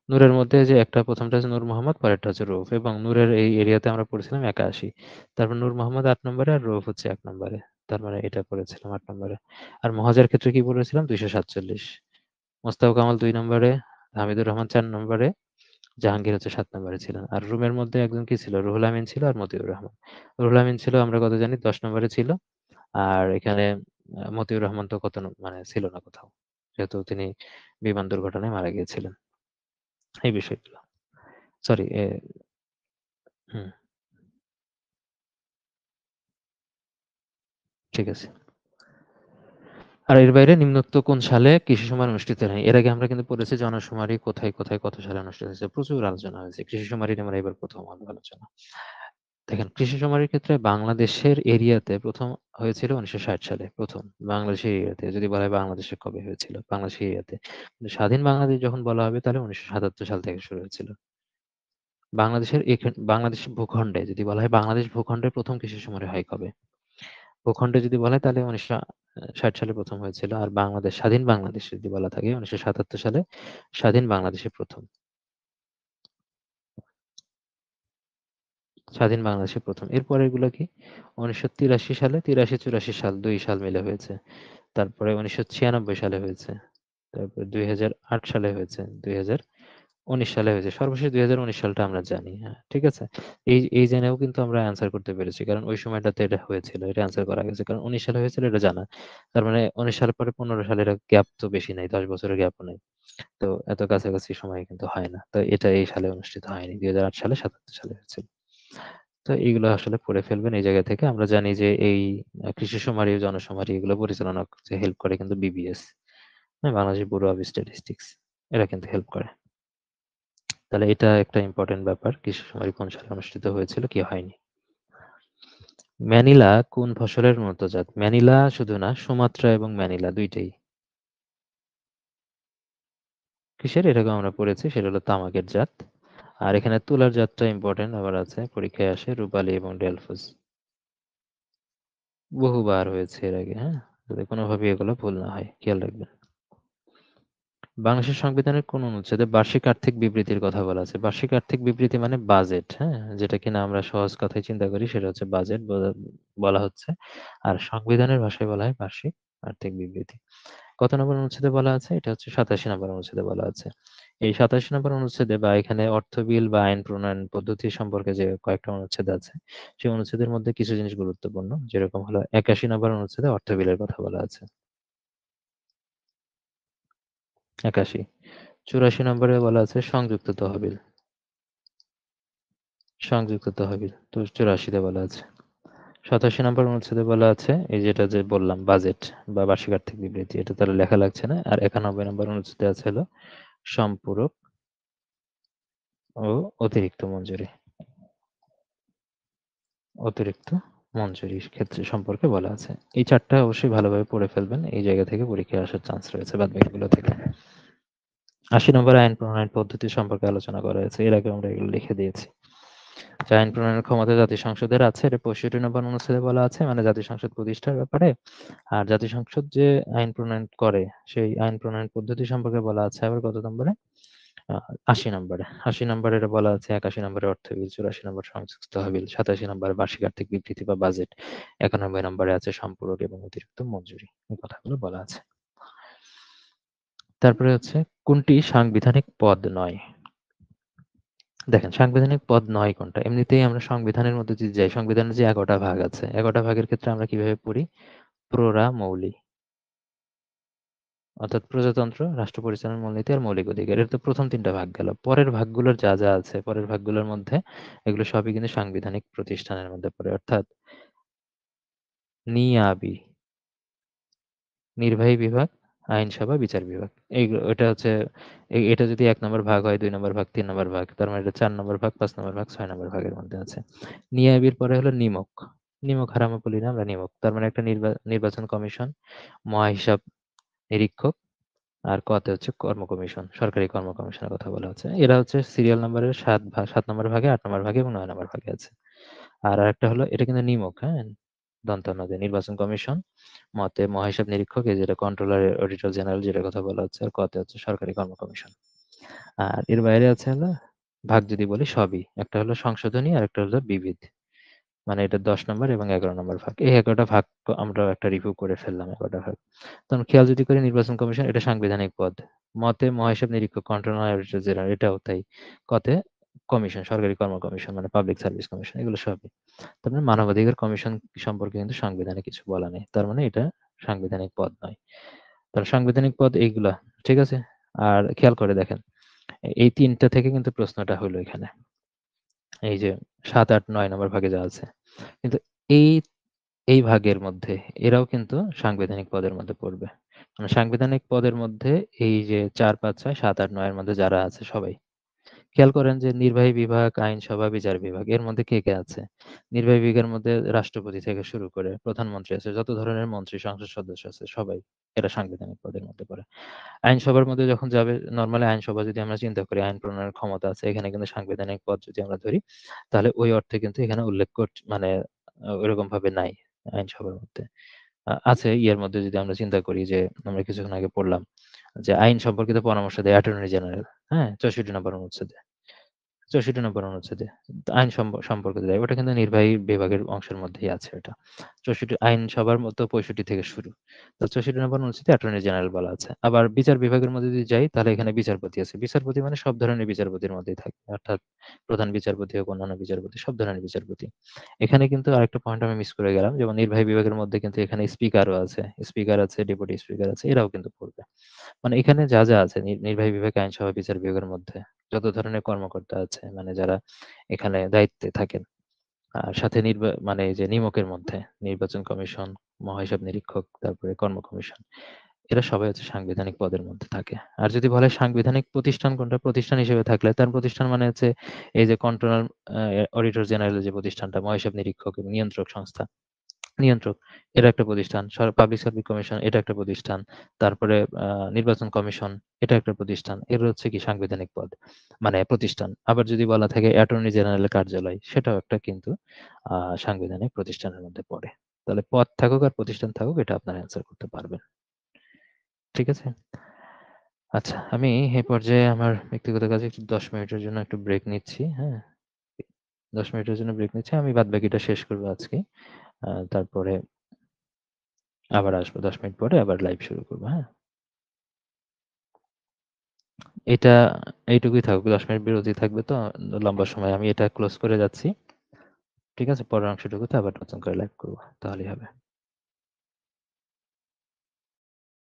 নূরের মধ্যে যে একটা প্রথমটা হচ্ছে নূর মোহাম্মদ, পরেরটা হচ্ছে রউফ। এবং নূরের এই এরিয়াতে আমরা পড়েছিলাম ৮১। তারপর নূর মোহাম্মদ ৮ নম্বরে আর রউফ হচ্ছে ১ নম্বরে। তার মানে এটা পড়েছিলাম ৮ নম্বরে। আর মহাজার ক্ষেত্রে কি পড়েছিলাম? ২৪৭। মোস্তাফা কামাল ২ নম্বরে, হামিদুর রহমান ৪ নম্বরে, জাহাঙ্গীর হচ্ছে ৭ নম্বরে ছিলেন। আর রুমের মধ্যে একজন কি ছিল? রুহুল আমিন ছিল আর মতিউর রহমান। রুহুল আমিন ছিল আমরা কত জানি ১০ নম্বরে ছিল। আর এখানে মতিউর রহমান তো কত মানে ছিল না কোথাও। যেহেতু তিনি বিমান দুর্ঘটনায় মারা গিয়েছিলেন। এই বিষয়গুলো। সরি হুম, ঠিক আছে। আর এর বাইরে নিম্নোক্ত কোন সালে কৃষি সমার অনুষ্ঠিত হয়? এর আগে আমরা কিন্তু পড়েছি জনশুমারি কোথায়, কোথায়, কত সালে অনুষ্ঠিত হয়েছে। প্রচুর আলোচনা হয়েছে। কৃষি শুমারি নিয়ে আমরা এবার ১ম হলো আলোচনা। দেখেন কৃষি শুমারির ক্ষেত্রে বাংলাদেশের এরিয়াতে ১ম হয়েছিল ১৯৬০ সালে। ১ম বাংলাদেশের এরিয়াতে। যদি বলা হয় বাংলাদেশে কবে হয়েছিল? বাংলাদেশের এরিয়াতে। কিন্তু স্বাধীন বাংলাদেশ যখন বলা হবে তাহলে ১৯৭৭ সাল থেকে শুরু হয়েছিল। বাংলাদেশের ভূখণ্ডে যদি বলা হয় বাংলাদেশ ভূখণ্ডে ১ম কৃষি শুমারি হয় কবে? ভূখণ্ডে যদি বলা হয় তাহলে ১৯৬০ সালে ১ম হয়েছিল। আর স্বাধীন বাংলাদেশে যদি বলা থাকে ১৯৭৭ সালে স্বাধীন বাংলাদেশে ১ম। স্বাধীন বাংলাদেশে ১ম। এর পরেরগুলা কি? ১৯৮৩ সালে, ৮৩-৮৪ সাল ২ সাল মিলে হয়েছে। তারপরে ১৯৯৬ সালে হয়েছে। তারপরে ২০০৮ সালে হয়েছে। 19 সালে হয়েছে। সর্বশেষ ২০১৯ সালটা আমরা জানি। হ্যাঁ, ঠিক আছে? এই জেনেও কিন্তু আমরা অ্যান্সার করতে পেরেছি। কারণ ওই সময়টাতে এটা হয়েছিল। এটা অ্যান্সার করা গেছে। কারণ 19 সালে হয়েছিল এটা জানা। তার মানে 19 সালের পরে 15 সালের গ্যাপ তো বেশি নাই। ১০ বছরের গ্যাপও নাই। তো এত কাছাকাছি সময়ে কিন্তু হয় না। তো এটা এই সালে অনুষ্ঠিত হয়নি। ২০০৮ সালে ৭৭ সালে হয়েছিল। তো এগুলো আসলে পড়ে ফেলবেন এই জায়গা থেকে। আমরা জানি যে এই কৃষি শুমারি, জনশুমারি এগুলো পরিচালনা করতে হেল্প করে কিন্তু বিবিএস। হ্যাঁ? Bangladesh bureau of statistics. এরা কিন্তু হেল্প করে। তাহলে এটা একটা ইম্পোর্টেন্ট ব্যাপার। কৃষি শুমারি কোন সালে অনুষ্ঠিত হয়েছিল, কি হয়নি। ম্যানিলা কোন ফসলের উন্নত জাত? ম্যানিলা শুধু না, সুমাত্রা এবং ম্যানিলা ২ টাই। কিসের? এটাকেও আমরা পড়েছি। সেটা হলো তামাকের জাত। আর এখানে তুলার জাতটা ইম্পোর্টেন্ট আবার আছে। পরীক্ষায় আসে রূপালী এবং ডেলফুজ। বহুবার হয়েছে এর আগে, হ্যাঁ? যাতে কোনোভাবেই এগুলো ভুল না হয়। খেয়াল রাখবেন। বাংলাদেশের সংবিধানের কোন অনুচ্ছেদে বার্ষিক আর্থিক বিবৃতির কথা বলা আছে? বার্ষিক আর্থিক বিবৃতি মানে বাজেট, হ্যাঁ? যেটা কিনা আমরা সহজ কথায় চিন্তা করি সেটা হচ্ছে বাজেট বলা হচ্ছে। আর সংবিধানের ভাষায় বলা হয় বার্ষিক আর্থিক বিবৃতি। কত নম্বর অনুচ্ছেদে বলা আছে? এটা হচ্ছে ৮৭ নম্বর অনুচ্ছেদে বলা আছে। এই ৮৭ নম্বর অনুচ্ছেদে বা এখানে অর্থ বিল বা আইন প্রণয়ন পদ্ধতি সম্পর্কে যে কয়েকটা অনুচ্ছেদ আছে, সেই অনুচ্ছেদের মধ্যে কিছু জিনিস গুরুত্বপূর্ণ। যেরকম হলো ৮১ নম্বর অনুচ্ছেদে অর্থ বিলের কথা বলা আছে। ৮১। ৮৪ নম্বরে বলা আছে সংযুক্ত তহবিল। সংযুক্ত তহবিল। তো ৮৪ তে বলা আছে। ৮৭ নম্বর অনুচ্ছেদে বলা আছে এই যেটা যে বললাম বাজেট বা বার্ষিক আর্থিক বিবৃতি, এটা তাহলে লেখা লাগছে না। আর ৯১ নম্বর অনুচ্ছেদে আছে হলো সম্পূরক ও অতিরিক্ত মঞ্জুরি। অতিরিক্ত মঞ্জুরির ক্ষেত্রে সম্পর্কে বলা আছে। এই ৪ টা অবশ্যই ভালোভাবে পড়ে ফেলবেন। এই জায়গা থেকে পরীক্ষায় আসার চান্স রয়েছে বাদবাকিগুলো থেকে। ৮০ নম্বরে আইন প্রণয়ন পদ্ধতি সম্পর্কে আলোচনা করা হয়েছে। এর আগে আমরা এগুলো লিখে দিয়েছি। যে আইন প্রণয়নের ক্ষমতা জাতীয় সংসদের আছে, এটা ৬৫ নম্বর অনুচ্ছেদে বলা আছে, মানে জাতীয় সংসদ প্রতিষ্ঠার ব্যাপারে। আর জাতীয় সংসদ যে আইন প্রণয়ন করে, সেই আইন প্রণয়ন পদ্ধতি সম্পর্কে বলা আছে আবার কত নম্বরে? আ ৮০ নম্বরে। ৮০ নম্বরে এটা বলা আছে, ৮১ নম্বরে অর্থ বিল, ৮৪ নম্বর সংযুক্ত তহবিল, ৮৭ নম্বরে বার্ষিক আর্থিক বিবৃতি বা বাজেট, ৯১ নম্বরে আছে সম্পূরক এবং অতিরিক্ত মঞ্জুরি। এই কথাগুলো বলা আছে। তারপরে হচ্ছে কোনটি সাংবিধানিক পদ নয়? দেখেন সাংবিধানিক পদ নয় কোনটা? এমনিতেই আমরা সংবিধানের মধ্যে যদি যাই, সংবিধানের যে ১১ টা ভাগ আছে, ১১ টা ভাগের ক্ষেত্রে আমরা কিভাবে পড়ি? প্ররা মৌলি। অর্থাৎ প্রজাতন্ত্র, রাষ্ট্র পরিচালনার মূলনীতি আর মৌলিক অধিকার। এর তো ১ম ৩ টা ভাগ গেল। পরের ভাগগুলোর যা আছে, পরের ভাগগুলোর মধ্যে এগুলো সবই কিন্তু সাংবিধানিক প্রতিষ্ঠানের মধ্যে পড়ে। অর্থাৎ নিয়াবি, নির্বাহী বিভাগ, আইনসভা, বিচার বিভাগ। এটা হচ্ছে এটা যদি ১ নম্বর ভাগ হয়, ২ নম্বর ভাগ, ৩ নম্বর ভাগ, তার মানে এটা ৪ নম্বর ভাগ, ৫ নম্বর ভাগ, ৬ নম্বর ভাগের মধ্যে আছে। নিয়াবির পরে হলো নিমক। নিমক হারামে বলি না আমরা, নিমক। তার মানে একটা নির্বাচন কমিশন, মহাহিসাব নিরীক্ষক, আর ক তে হচ্ছে কর্ম কমিশন, সরকারি কর্ম কমিশনের কথা বলা হচ্ছে। এরা হচ্ছে সিরিয়াল নাম্বারের ৭ নম্বর ভাগে, ৮ নম্বর ভাগে এবং ৯ নম্বর ভাগে আছে। আর আরেকটা হলো এটা কিন্তু নিমক, হ্যাঁ? দন্ত্য ন দিয়ে নির্বাচন কমিশন, মতে মহাহিসাব নিরীক্ষক, এই যেটা কন্ট্রোলার অডিটর জেনারেল যেটার কথা বলা হচ্ছে, আর ক তে হচ্ছে সরকারি কর্ম কমিশন। আর এর বাইরে আছে হলো ভাগ যদি বলি সবই। একটা হলো সংশোধনী আরেকটা হলো বিবিধ। মানে এটা ১০ নম্বর এবং ১১ নম্বর ভাগ। এই ১১ টা ভাগ আমরাও একটা রিভিউ করে ফেললাম ১১ টা ভাগ। তখন খেয়াল যদি করি নির্বাচন কমিশন এটা সাংবিধানিক পদ। মতে মহাহিসাব নিরীক্ষক কন্ট্রোলার অডিটর জেনারেল এটাও তাই। কতে কমিশন, সরকারি কর্ম কমিশন মানে পাবলিক সার্ভিস কমিশন এগুলো সবই। তার মানে মানবাধিকার কমিশন সম্পর্কে কিন্তু সংবিধানে কিছু বলা নেই। তার মানে এটা সাংবিধানিক পদ নয়। তাহলে সাংবিধানিক পদ এইগুলা। ঠিক আছে? আর খেয়াল করে দেখেন এই ৩ টা থেকে কিন্তু প্রশ্নটা হলো এখানে। এই যে ৭, ৮, ৯ নম্বর ভাগে যা আছে। কিন্তু এই এই ভাগের মধ্যে এরাও কিন্তু সাংবিধানিক পদের মধ্যে পড়বে। মানে সাংবিধানিক পদের মধ্যে এই যে ৪, ৫, ৬, ৭, ৮, ৯ এর মধ্যে যারা আছে সবাই। খেয়াল করেন যে নির্বাহী বিভাগ, আইনসভা, বিচার বিভাগ এর মধ্যে কে আছে? নির্বাহী বিভাগের মধ্যে রাষ্ট্রপতি থেকে শুরু করে প্রধানমন্ত্রী আছে, যত ধরনের মন্ত্রী, সংসদ সদস্য আছে সবাই। এরা সাংবিধানিক পদের মধ্যে পড়ে। আইনসভার মধ্যে যখন যাবে নরমালি আইনসভা যদি আমরা চিন্তা করি আইন প্রণয়নের ক্ষমতা আছে। এখানে কিন্তু সাংবিধানিক পদ যদি আমরা ধরি, তাহলে ওই অর্থে কিন্তু এখানে উল্লেখ মানে ওইরকমভাবে নাই আইনসভার মধ্যে। আছে ইয়ের মধ্যে যদি আমরা চিন্তা করি যে আমরা কিছুক্ষণ আগে পড়লাম যে আইন সম্পর্কিত পরামর্শ দেয় অ্যাটর্নি জেনারেল, হ্যাঁ? ৬৪ নম্বর অনুচ্ছেদে। ৬৪ নম্বর অনুচ্ছেদে আইন সম্পর্কিত দায়। ওটা কিন্তু নির্বাহী বিভাগের অংশের মধ্যেই আছে ওটা। ৬৪ আইনসভার মতো ৬৫ থেকে শুরু। তো ৬৪ নম্বর অনুচ্ছেদে অ্যাটর্নি জেনারেল বলা আছে। আবার বিচার বিভাগের মধ্যে যদি যাই তাহলে এখানে বিচারপতি আছে। বিচারপতি মানে সব ধরনের বিচারপতির মধ্যেই থাকে। অর্থাৎ প্রধান বিচারপতি হোক, অন্যান্য বিচারপতি, সব ধরনের বিচারপতি। এখানে কিন্তু আরেকটা পয়েন্ট আমি মিস করে গেলাম। যেমন নির্বাহী বিভাগের মধ্যে কিন্তু এখানে স্পিকারও আছে। স্পিকার আছে, ডেপুটি স্পিকার আছে। এরাও কিন্তু পড়বে। মানে এখানে যা আছে নির্বাহী বিভাগ, আইনসভা, বিচার বিভাগের মধ্যে যত ধরনের কর্মকর্তা আছে মানে যারা এখানে দায়িত্বে থাকেন। আর সাথে মানে এই যে নিমকের মধ্যে নির্বাচন কমিশন, মহাহিসাব নিরীক্ষক, তারপরে কর্ম কমিশন। এরা সবাই হচ্ছে সাংবিধানিক পদের মধ্যে থাকে। আর যদি বলে সাংবিধানিক প্রতিষ্ঠান কোনটা? প্রতিষ্ঠান হিসেবে থাকলে তার প্রতিষ্ঠান মানে হচ্ছে এই যে কন্ট্রোলার অডিটর জেনারেলের যে প্রতিষ্ঠানটা, মহাহিসাব নিরীক্ষক এবং নিয়ন্ত্রক সংস্থা। নিয়ন্ত্রক, এটা একটা প্রতিষ্ঠান। পাবলিক সার্ভিস কমিশন, এটা একটা প্রতিষ্ঠান। তারপরে নির্বাচন কমিশন, এটা একটা প্রতিষ্ঠান। এগুলো হচ্ছে কি সাংবিধানিক পদ, মানে প্রতিষ্ঠান। আবার যদি বলা থাকে অ্যাটর্নি জেনারেলের কার্যালয়, সেটাও একটা কিন্তু সাংবিধানিক প্রতিষ্ঠানের মধ্যে পড়ে। তাহলে পদ থাকুক আর প্রতিষ্ঠান থাকুক, এটা আপনারা অ্যান্সার করতে পারবেন। ঠিক আছে? আচ্ছা, আমি এই পর্যায়ে আমার ব্যক্তিগত কাজে একটু ১০ মিনিটের জন্য একটু ব্রেক নিচ্ছি। হ্যাঁ? ১০ মিনিটের জন্য ব্রেক নিচ্ছি। আমি বাদবাকিটা শেষ করব আজকে। তারপরে আবার আসবো ১০ মিনিট পরে আবার লাইভ শুরু করব। হ্যাঁ? এটা এইটুকুই থাকবে। ১০ মিনিট বিরতি থাকবে তো লম্বা সময়। আমি এটা ক্লোজ করে যাচ্ছি। ঠিক আছে? পরের অংশটুকুতে আবার নতুন করে লাইভ করব। তাহলেই হবে।